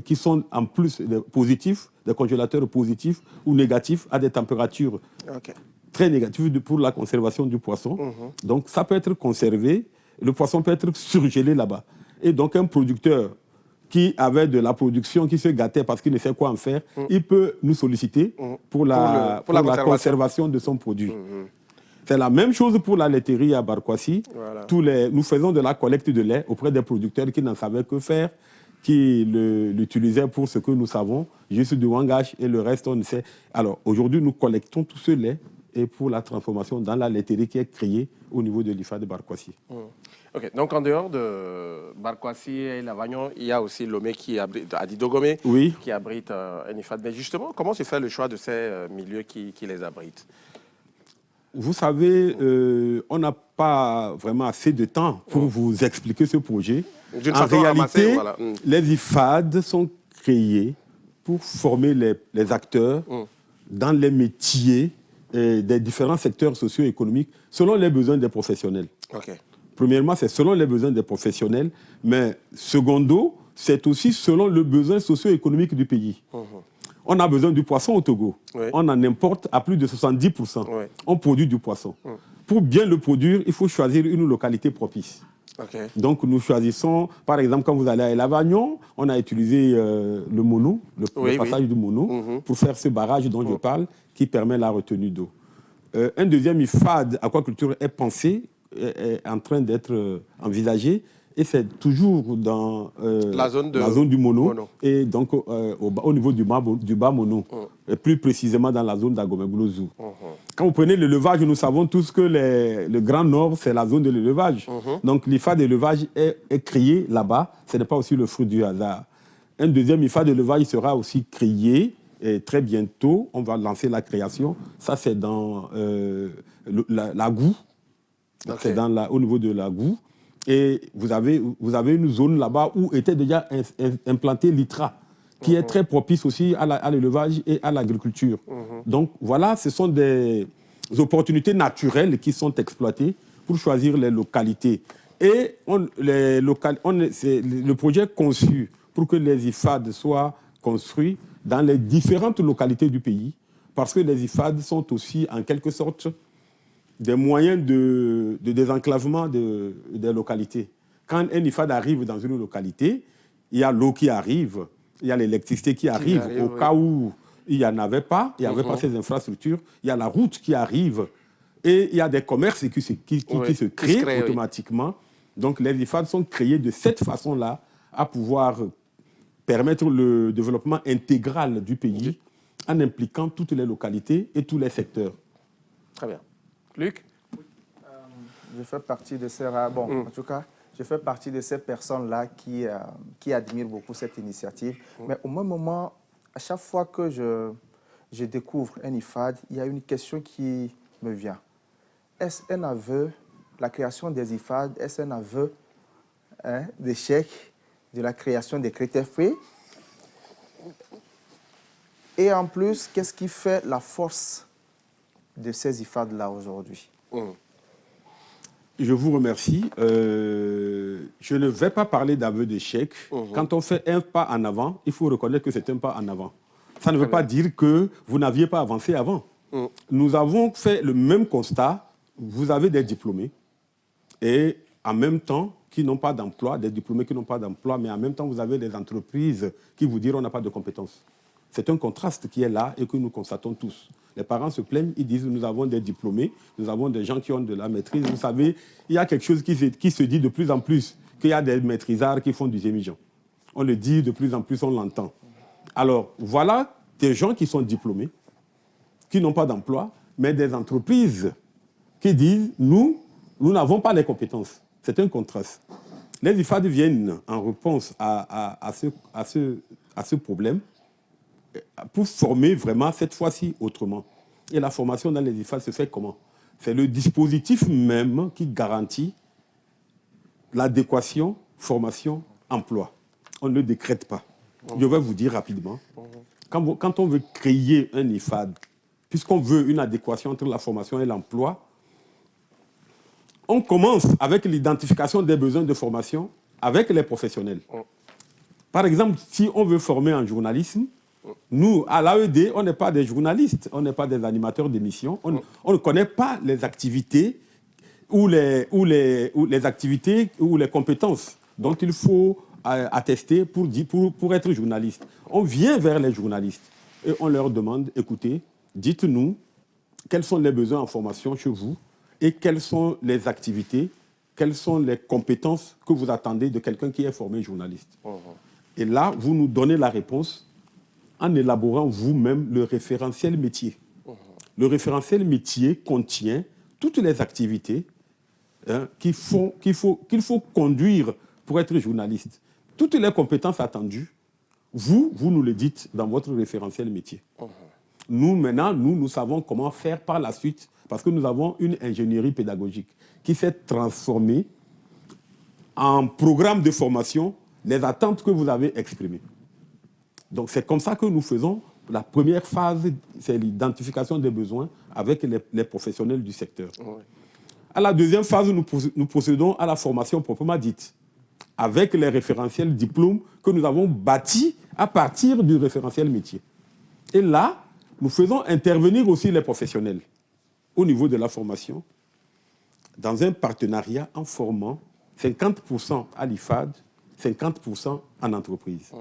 qui sont en plus positifs, des congélateurs positifs ou négatifs à des températures très négatives pour la conservation du poisson. Donc ça peut être conservé, le poisson peut être surgelé là-bas. Et donc un producteur qui avait de la production, qui se gâtait parce qu'il ne sait quoi en faire, il peut nous solliciter pour la conservation de son produit. C'est la même chose pour la laiterie à Barkwassi. Voilà. Nous faisons de la collecte de lait auprès des producteurs qui n'en savaient que faire, qui l'utilisaient pour ce que nous savons, juste du wangage et le reste, on ne sait. Alors aujourd'hui, nous collectons tout ce lait et pour la transformation dans la laiterie qui est créée au niveau de l'IFA de Barkwassi. Ok, donc en dehors de Barkwassi et Lavagnon, il y a aussi Lomé qui abrite, Adidogomé, qui abrite un IFAD. Mais justement, comment se fait le choix de ces milieux qui les abritent? Vous savez, on n'a pas vraiment assez de temps pour vous expliquer ce projet. En réalité, les IFAD sont créés pour former les acteurs dans les métiers des différents secteurs socio-économiques selon les besoins des professionnels. Premièrement, c'est selon les besoins des professionnels, mais secondo, c'est aussi selon le besoin socio-économique du pays. On a besoin du poisson au Togo. On en importe à plus de 70%. On produit du poisson. Pour bien le produire, il faut choisir une localité propice. Donc nous choisissons, par exemple, quand vous allez à Lavagnon, on a utilisé le Mono, le passage du Mono, pour faire ce barrage dont je parle, qui permet la retenue d'eau. Un deuxième IFAD aquaculture est pensé, est en train d'être envisagé, et c'est toujours dans la zone du Mono. Et donc au niveau du bas Mono, et plus précisément dans la zone d'Agomegoulo-Zou. Quand vous prenez l'élevage, nous savons tous que le Grand Nord, c'est la zone de l'élevage. Donc l'IFA d'élevage est créé là-bas. Ce n'est pas aussi le fruit du hasard. Un deuxième IFA d'élevage sera aussi créé et très bientôt. On va lancer la création. Ça, c'est dans la Goue. C'est au niveau de la Goue. Et vous avez une zone là-bas où était déjà implanté l'ITRA, qui est très propice aussi à l'élevage et à l'agriculture. Donc voilà, ce sont des opportunités naturelles qui sont exploitées pour choisir les localités. Et le projet est conçu pour que les IFAD soient construits dans les différentes localités du pays, parce que les IFAD sont aussi en quelque sorte des moyens de désenclavement des localités. Quand un IFAD arrive dans une localité, il y a l'eau qui arrive, il y a l'électricité qui arrive au cas où il n'y en avait pas, il n'y avait pas ces infrastructures, il y a la route qui arrive et il y a des commerces qui se créent automatiquement. Oui. Donc les IFAD sont créés de cette façon-là à pouvoir permettre le développement intégral du pays en impliquant toutes les localités et tous les secteurs. Très bien. Luc? Je fais partie de ces rares... Bon, en tout cas, je fais partie de ces personnes-là qui admirent beaucoup cette initiative. Mais au même moment, à chaque fois que je découvre un IFAD, il y a une question qui me vient. Est-ce un aveu, la création des IFAD, est-ce un aveu d'échec de la création des critères faits? Et en plus, qu'est-ce qui fait la force de ces IFAD-là aujourd'hui? Je vous remercie. Je ne vais pas parler d'aveu d'échec. Quand on fait un pas en avant, il faut reconnaître que c'est un pas en avant. Ça ne veut pas dire que vous n'aviez pas avancé avant. Nous avons fait le même constat. Vous avez des diplômés et en même temps qui n'ont pas d'emploi, des diplômés qui n'ont pas d'emploi, mais en même temps vous avez des entreprises qui vous diront on n'a pas de compétences. C'est un contraste qui est là et que nous constatons tous. Les parents se plaignent, ils disent nous avons des diplômés, nous avons des gens qui ont de la maîtrise. Vous savez, il y a quelque chose qui se dit de plus en plus, qu'il y a des maîtrisards qui font du gémigeon. On le dit de plus en plus, on l'entend. Alors, voilà des gens qui sont diplômés, qui n'ont pas d'emploi, mais des entreprises qui disent nous n'avons pas les compétences. C'est un contraste. Les IFAD viennent en réponse à ce problème pour former vraiment cette fois-ci autrement. Et la formation dans les IFAD se fait comment? C'est le dispositif même qui garantit l'adéquation, formation, emploi. On ne le décrète pas. Je vais vous dire rapidement. Quand on veut créer un IFAD, puisqu'on veut une adéquation entre la formation et l'emploi, on commence avec l'identification des besoins de formation avec les professionnels. Par exemple, si on veut former en journalisme, nous, à l'AED, on n'est pas des journalistes, on n'est pas des animateurs d'émissions, on ne connaît pas les activités ou les activités ou les compétences dont il faut attester pour être journaliste. On vient vers les journalistes et on leur demande, écoutez, dites-nous quels sont les besoins en formation chez vous et quelles sont les activités, quelles sont les compétences que vous attendez de quelqu'un qui est formé journaliste. Et là, vous nous donnez la réponse en élaborant vous-même le référentiel métier. Le référentiel métier contient toutes les activités qu'il faut conduire pour être journaliste. Toutes les compétences attendues, vous nous le dites dans votre référentiel métier. Nous, maintenant, nous savons comment faire par la suite parce que nous avons une ingénierie pédagogique qui s'est transformée en programme de formation les attentes que vous avez exprimées. Donc, c'est comme ça que nous faisons la première phase, c'est l'identification des besoins avec les professionnels du secteur. À la deuxième phase, nous procédons à la formation proprement dite, avec les référentiels diplômes que nous avons bâtis à partir du référentiel métier. Et là, nous faisons intervenir aussi les professionnels au niveau de la formation dans un partenariat en formant 50% à l'IFAD, 50% en entreprise.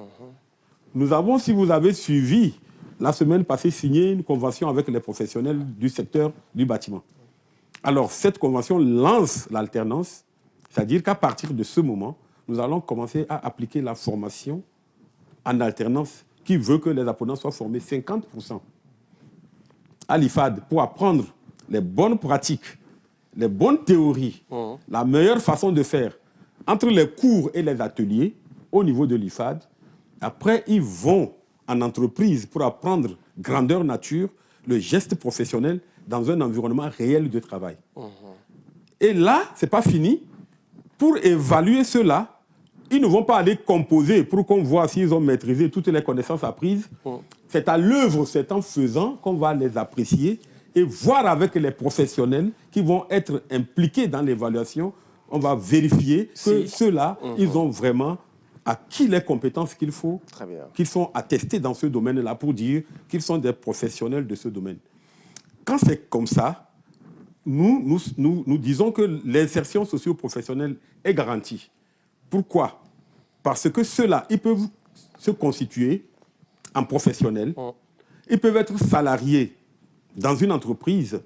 Nous avons, si vous avez suivi, la semaine passée, signé une convention avec les professionnels du secteur du bâtiment. Alors, cette convention lance l'alternance, c'est-à-dire qu'à partir de ce moment, nous allons commencer à appliquer la formation en alternance qui veut que les apprenants soient formés 50% à l'IFAD pour apprendre les bonnes pratiques, les bonnes théories, la meilleure façon de faire entre les cours et les ateliers au niveau de l'IFAD. Après, ils vont en entreprise pour apprendre grandeur nature, le geste professionnel dans un environnement réel de travail. Et là, ce n'est pas fini. Pour évaluer cela, ils ne vont pas aller composer pour qu'on voit s'ils ont maîtrisé toutes les connaissances apprises. C'est à l'œuvre, c'est en faisant qu'on va les apprécier et voir avec les professionnels qui vont être impliqués dans l'évaluation. On va vérifier que ceux-là, ils ont vraiment acquis les compétences qu'il faut, qu'ils sont attestés dans ce domaine-là pour dire qu'ils sont des professionnels de ce domaine. Quand c'est comme ça, nous disons que l'insertion socio-professionnelle est garantie. Pourquoi? Parce que ceux-là, ils peuvent se constituer en professionnels Ils peuvent être salariés dans une entreprise,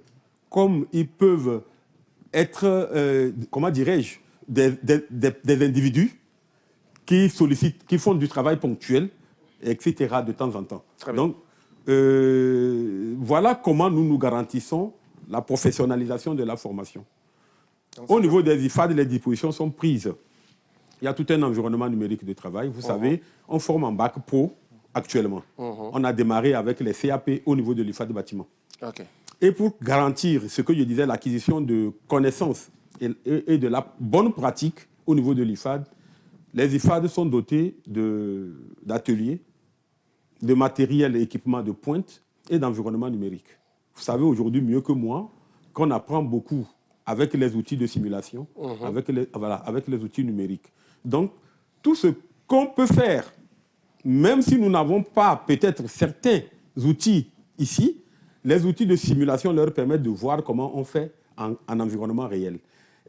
comme ils peuvent être, comment dirais-je, des individus qui sollicitent, qui font du travail ponctuel, etc., de temps en temps. Donc, voilà comment nous nous garantissons la professionnalisation de la formation. Au niveau des IFAD, les dispositions sont prises. Il y a tout un environnement numérique de travail. Vous savez, on forme en bac pro actuellement. On a démarré avec les CAP au niveau de l'IFAD bâtiment. Okay. Et pour garantir ce que je disais, l'acquisition de connaissances et de la bonne pratique au niveau de l'IFAD, les IFAD sont dotés d'ateliers, de matériel et équipements de pointe et d'environnement numérique. Vous savez aujourd'hui mieux que moi qu'on apprend beaucoup avec les outils de simulation, avec les outils numériques. Donc, tout ce qu'on peut faire, même si nous n'avons pas peut-être certains outils ici, les outils de simulation leur permettent de voir comment on fait en environnement réel.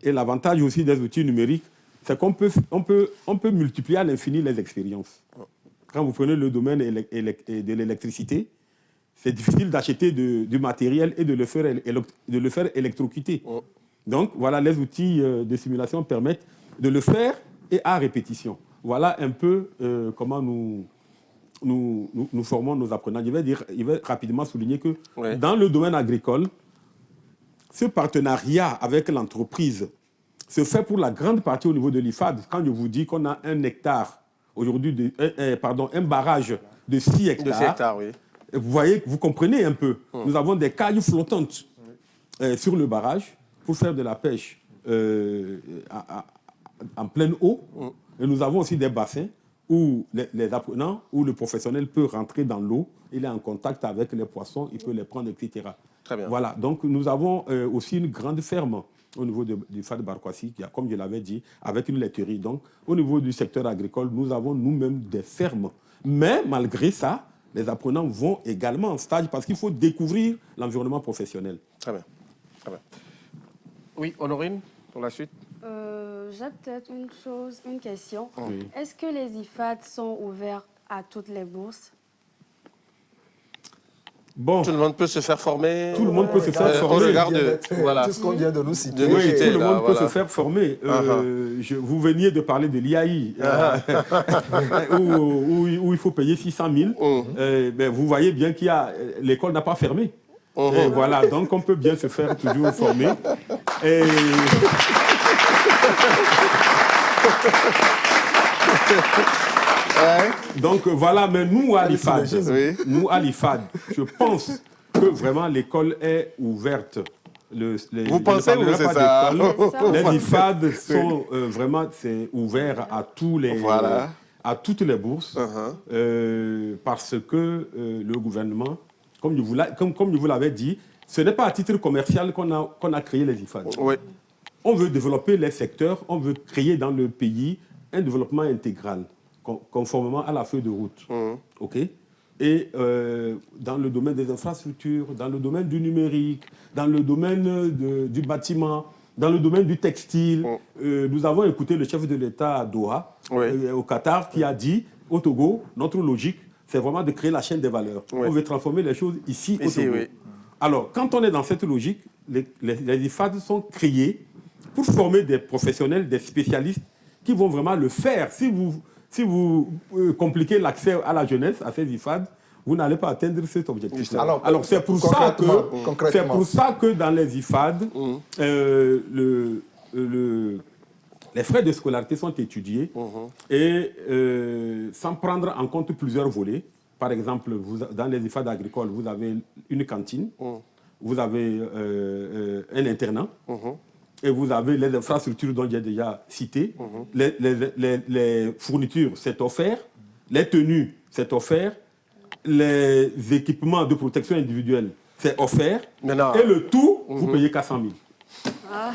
Et l'avantage aussi des outils numériques, c'est qu'on peut multiplier à l'infini les expériences. Quand vous prenez le domaine de l'électricité, c'est difficile d'acheter du matériel et de le faire électrocuter. Donc, voilà, les outils de simulation permettent de le faire et à répétition. Voilà un peu comment nous formons nos apprenants. Je vais rapidement souligner que dans le domaine agricole, ce partenariat avec l'entreprise se fait pour la grande partie au niveau de l'IFAD. Quand je vous dis qu'on a un hectare, aujourd'hui, un barrage de 6 hectares, de 6 hectares, oui. Vous voyez, vous comprenez un peu. Nous avons des cailloux flottantes sur le barrage pour faire de la pêche en pleine eau. Et nous avons aussi des bassins où les apprenants, où le professionnel peut rentrer dans l'eau, il est en contact avec les poissons, il peut les prendre, etc. Très bien. Voilà, donc nous avons aussi une grande ferme au niveau du FAD Barkwasi, qui a, comme je l'avais dit, avec une laiterie. Donc, au niveau du secteur agricole, nous avons nous-mêmes des fermes. Mais malgré ça, les apprenants vont également en stage parce qu'il faut découvrir l'environnement professionnel. Très bien. Très bien. Oui, Honorine, pour la suite. J'ai peut-être une question. Oui. Est-ce que les IFAD sont ouverts à toutes les bourses? Bon. Tout le monde peut se faire former. Tout le monde peut se faire former. On regarde, voilà. Tout ce qu'on vient de nous citer. Oui, tout le monde peut voilà. se faire former. Vous veniez de parler de l'IAI, où il faut payer 600 000. Ben, vous voyez bien qu'il y a l'école n'a pas fermé. Et voilà, donc on peut bien se faire toujours former. Et... Donc voilà, mais nous à l'IFAD, je pense que vraiment l'école est ouverte. Vous pensez ou c'est ça? Les IFAD sont vraiment ouverts à à toutes les bourses parce que le gouvernement, comme je vous l'avais dit, ce n'est pas à titre commercial qu'on a créé les IFAD. Oui. On veut développer les secteurs, on veut créer dans le pays un développement intégral, conformément à la feuille de route. OK? Et dans le domaine des infrastructures, dans le domaine du numérique, dans le domaine du bâtiment, dans le domaine du textile, nous avons écouté le chef de l'État à Doha, au Qatar, qui a dit, au Togo, notre logique, c'est vraiment de créer la chaîne des valeurs. On veut transformer les choses ici au Togo. Alors, quand on est dans cette logique, les IFAD sont créés pour former des professionnels, des spécialistes qui vont vraiment le faire. Si vous compliquez l'accès à la jeunesse, à ces IFAD, vous n'allez pas atteindre cet objectif. Alors c'est pour ça que dans les IFAD, les frais de scolarité sont étudiés et sans prendre en compte plusieurs volets. Par exemple, dans les IFAD agricoles, vous avez une cantine, vous avez un internat, et vous avez les infrastructures dont j'ai déjà cité. Les fournitures, c'est offert. Les tenues, c'est offert. Les équipements de protection individuelle, c'est offert. Maintenant, et le tout, vous payez 400 000. Ah.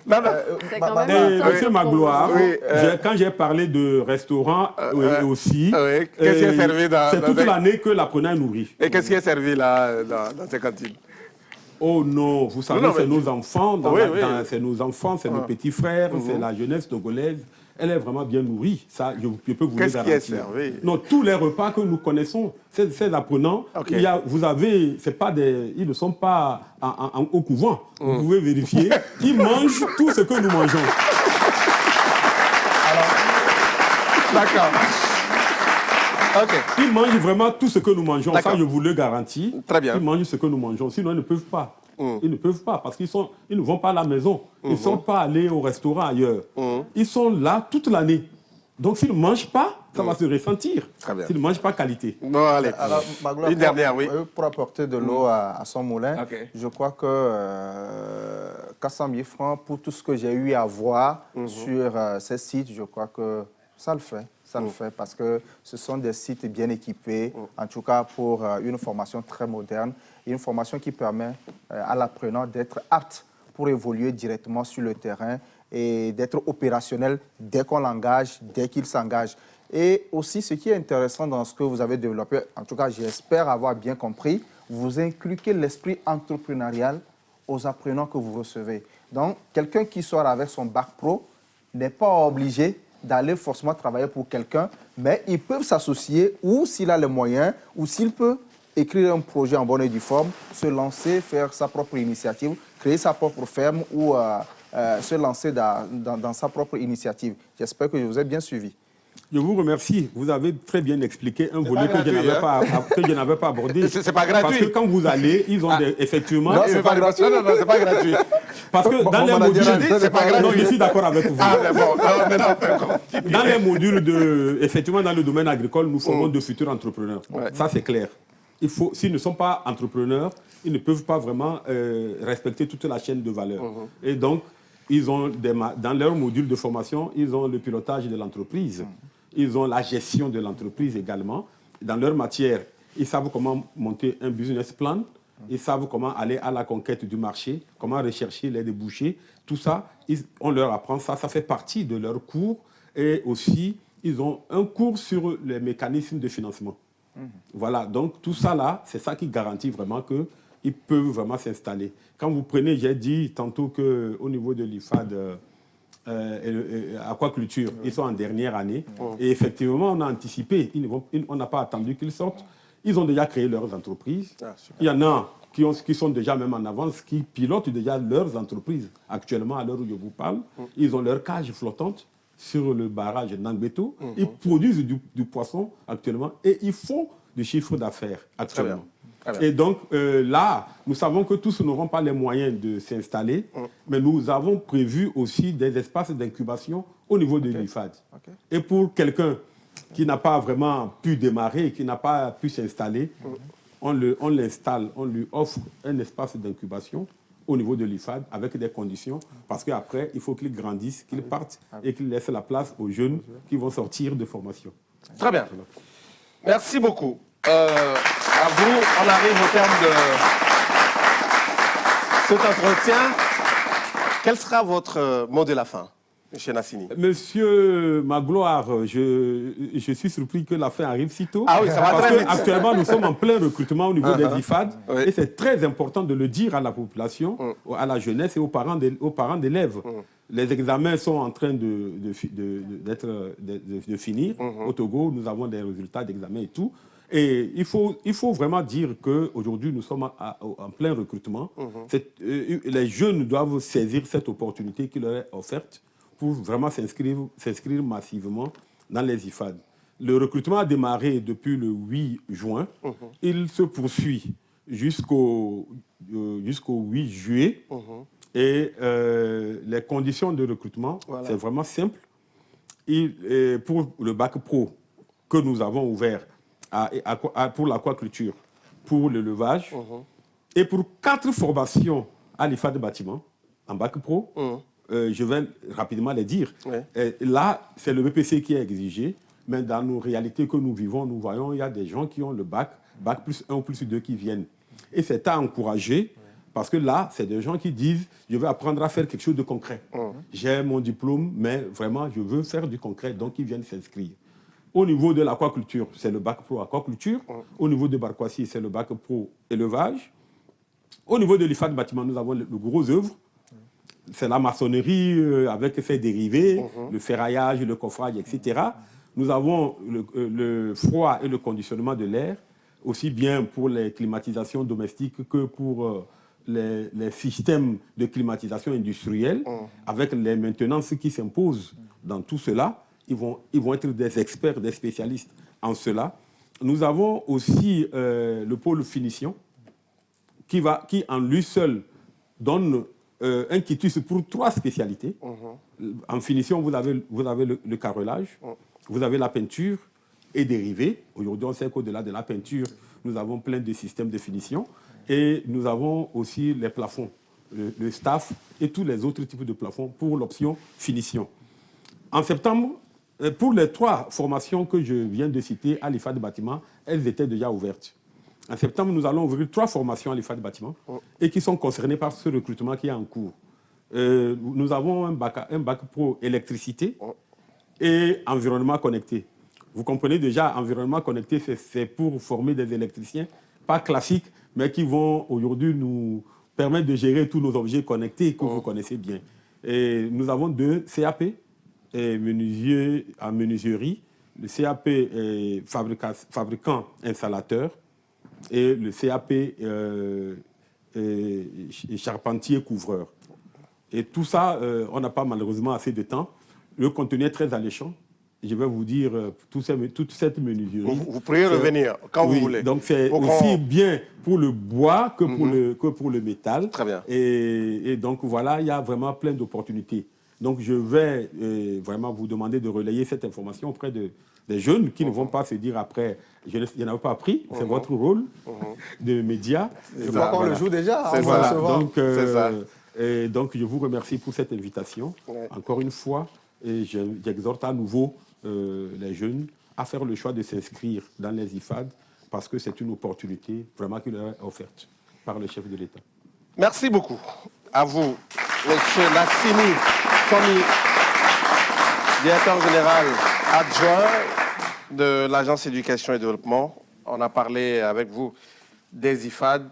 Monsieur Magloire, quand j'ai parlé de restaurant aussi, qu'est-ce qui est servi c'est toute l'année que l'apprenant est nourri. Et qu'est-ce qui est servi là dans ces cantines? Oh non, vous savez, Non, c'est mais- nos enfants, c'est nos enfants, c'est nos petits frères, c'est la jeunesse togolaise. Elle est vraiment bien nourrie, ça, je peux vous le Qu'est-ce qui est garantir. servi? Non, tous les repas que nous connaissons, ces apprenants, Ok. vous avez, c'est pas des, ils ne sont pas au couvent. Vous pouvez vérifier, ils mangent tout ce que nous mangeons. D'accord. Ok. Ils mangent vraiment tout ce que nous mangeons, ça D'accord. je vous le garantis. Très bien. Ils mangent ce que nous mangeons, sinon ils ne peuvent pas. Ils ne peuvent pas parce qu'ils ne vont pas à la maison. Ils ne sont pas allés au restaurant ailleurs. Ils sont là toute l'année. Donc s'ils ne mangent pas, ça va se ressentir. Très bien. S'ils ne mangent pas qualité. Bon, allez. Alors, Magloire, Une dernière, oui. Pour apporter de l'eau à son moulin, Ok. je crois que 400 000 francs, pour tout ce que j'ai eu à voir sur ces sites, je crois que ça le fait. Ça le fait parce que ce sont des sites bien équipés, en tout cas pour une formation très moderne, et une formation qui permet à l'apprenant d'être apte pour évoluer directement sur le terrain et d'être opérationnel dès qu'on l'engage, dès qu'il s'engage. Et aussi, ce qui est intéressant dans ce que vous avez développé, en tout cas, j'espère avoir bien compris, vous inculquez l'esprit entrepreneurial aux apprenants que vous recevez. Donc, quelqu'un qui sort avec son bac pro n'est pas obligé d'aller forcément travailler pour quelqu'un, mais ils peuvent s'associer ou s'il a les moyens, ou s'il peut écrire un projet en bonne et due forme, se lancer, faire sa propre initiative, créer sa propre ferme ou se lancer dans sa propre initiative. J'espère que je vous ai bien suivi. Je vous remercie. Vous avez très bien expliqué un volet pas que je n'avais pas abordé. C'est pas gratuit. Parce que quand vous allez, ils ont effectivement... Non, c'est pas gratuit. Non, c'est pas gratuit. Parce que dans les on a dit, modules... c'est pas gratuit. Non, je suis d'accord avec vous. Ah, mais bon, non, Dans les modules effectivement, dans le domaine agricole, nous formons de futurs entrepreneurs. Ça, c'est clair. S'ils ne sont pas entrepreneurs, ils ne peuvent pas vraiment respecter toute la chaîne de valeur. Et donc, ils ont dans leur module de formation, ils ont le pilotage de l'entreprise. Ils ont la gestion de l'entreprise également. Dans leur matière, ils savent comment monter un business plan. Ils savent comment aller à la conquête du marché, comment rechercher les débouchés. Tout ça, on leur apprend ça. Ça fait partie de leur cours. Et aussi, ils ont un cours sur les mécanismes de financement. Voilà, donc tout ça là, c'est ça qui garantit vraiment qu'ils peuvent vraiment s'installer. Quand vous prenez, j'ai dit tantôt qu'au niveau de l'IFAD, aquaculture, ils sont en dernière année. Et effectivement, on a anticipé, on n'a pas attendu qu'ils sortent. Ils ont déjà créé leurs entreprises. Il y en a qui sont déjà même en avance, qui pilotent déjà leurs entreprises. Actuellement, à l'heure où je vous parle, ils ont leur cage flottante sur le barrage d'Angbeto. Ils produisent du poisson actuellement et ils font du chiffre d'affaires actuellement. Très bien. Et donc là, nous savons que tous n'auront pas les moyens de s'installer, mais nous avons prévu aussi des espaces d'incubation au niveau de l'IFAD. Et pour quelqu'un qui n'a pas vraiment pu démarrer, qui n'a pas pu s'installer, on l'installe, on lui offre un espace d'incubation au niveau de l'IFAD avec des conditions, parce qu'après, il faut qu'il grandisse, qu'il parte et qu'il laisse la place aux jeunes qui vont sortir de formation. Très bien. Merci beaucoup. À vous, on arrive au terme de cet entretien. Quel sera votre mot de la fin, M. Nassini? Monsieur Magloire, je suis surpris que la fin arrive si tôt. Ah oui, ça va parce très vite. qu'actuellement, nous sommes en plein recrutement au niveau des IFAD. Oui. Et c'est très important de le dire à la population, à la jeunesse et aux parents d'élèves. Les examens sont en train de finir. Au Togo, nous avons des résultats d'examen et tout. Et il faut vraiment dire qu'aujourd'hui, nous sommes en plein recrutement. Les jeunes doivent saisir cette opportunité qui leur est offerte pour vraiment s'inscrire massivement dans les IFAD. Le recrutement a démarré depuis le 8 juin. Il se poursuit jusqu'au 8 juillet. Et les conditions de recrutement, c'est vraiment simple. Pour le bac pro que nous avons ouvert pour l'aquaculture, pour l'élevage, et pour 4 formations à l'IFAD de bâtiment, en bac pro, je vais rapidement les dire. Là, c'est le BPC qui est exigé, mais dans nos réalités que nous vivons, nous voyons il y a des gens qui ont le bac plus 1 ou plus 2 qui viennent. Et c'est à encourager, parce que là, c'est des gens qui disent « je veux apprendre à faire quelque chose de concret. J'ai mon diplôme, mais vraiment, je veux faire du concret. » Donc, ils viennent s'inscrire. Au niveau de l'aquaculture, c'est le bac pro aquaculture. Au niveau de Barkwasi, c'est le bac pro élevage. Au niveau de l'IFAD bâtiment, nous avons le gros œuvre. C'est la maçonnerie avec ses dérivés, le ferraillage, le coffrage, etc. Nous avons le froid et le conditionnement de l'air, aussi bien pour les climatisations domestiques que pour les systèmes de climatisation industrielle, avec les maintenances qui s'imposent dans tout cela. Ils vont être des experts, des spécialistes en cela. Nous avons aussi le pôle finition, qui en lui seul donne un quitus pour 3 spécialités. En finition, vous avez le carrelage, vous avez la peinture et dérivés. Aujourd'hui, on sait qu'au-delà de la peinture, nous avons plein de systèmes de finition. Et nous avons aussi les plafonds, le staff et tous les autres types de plafonds pour l'option finition. En septembre, pour les 3 formations que je viens de citer à l'IFAD bâtiment, elles étaient déjà ouvertes. En septembre, nous allons ouvrir 3 formations à l'IFAD bâtiment et qui sont concernées par ce recrutement qui est en cours. Nous avons un bac pro électricité et environnement connecté. Vous comprenez déjà, environnement connecté, c'est pour former des électriciens, pas classiques, mais qui vont aujourd'hui nous permettre de gérer tous nos objets connectés que vous connaissez bien. Et nous avons 2 CAP et menuisier en menuiserie, le CAP fabricant installateur et le CAP charpentier couvreur. Et tout ça, on n'a pas malheureusement assez de temps. Le contenu est très alléchant. Je vais vous dire toute cette menuiserie. Vous pourriez revenir quand vous voulez. Donc c'est aussi bien pour le bois que pour le métal. Très bien. Et donc voilà, il y a vraiment plein d'opportunités. Donc je vais vraiment vous demander de relayer cette information auprès des jeunes qui ne vont pas se dire après, je n'en ai pas appris, c'est votre rôle de média. Je crois qu'on le joue déjà. Voilà. Donc je vous remercie pour cette invitation. Encore une fois, et j'exhorte à nouveau les jeunes à faire le choix de s'inscrire dans les IFAD parce que c'est une opportunité vraiment qui leur est offerte par le chef de l'État. Merci beaucoup à vous, M. Nassimi Komi, directeur général adjoint de l'Agence Éducation et Développement. On a parlé avec vous des IFAD,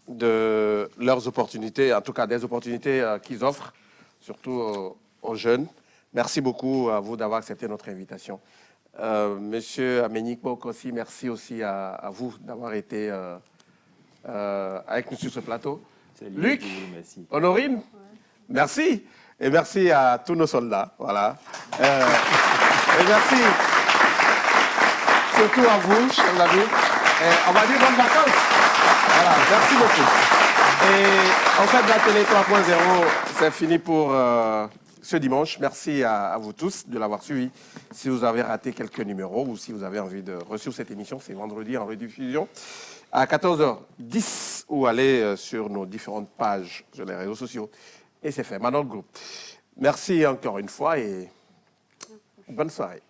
de leurs opportunités, en tout cas des opportunités qu'ils offrent, surtout aux jeunes. Merci beaucoup à vous d'avoir accepté notre invitation. Monsieur Aménique Bok aussi, merci aussi à vous d'avoir été avec nous sur ce plateau. Luc, Honorine, merci. Et merci à tous nos soldats. Voilà. Et merci surtout à vous, chers amis. On va dire bonnes vacances. Voilà, merci beaucoup. Et en fait, la télé 3.0, c'est fini pour ce dimanche. Merci à vous tous de l'avoir suivi. Si vous avez raté quelques numéros ou si vous avez envie de reçu cette émission, c'est vendredi en rediffusion à 14h10 ou aller sur nos différentes pages sur les réseaux sociaux. Et c'est fait. Maintenant, le groupe. Merci encore une fois et bonne soirée.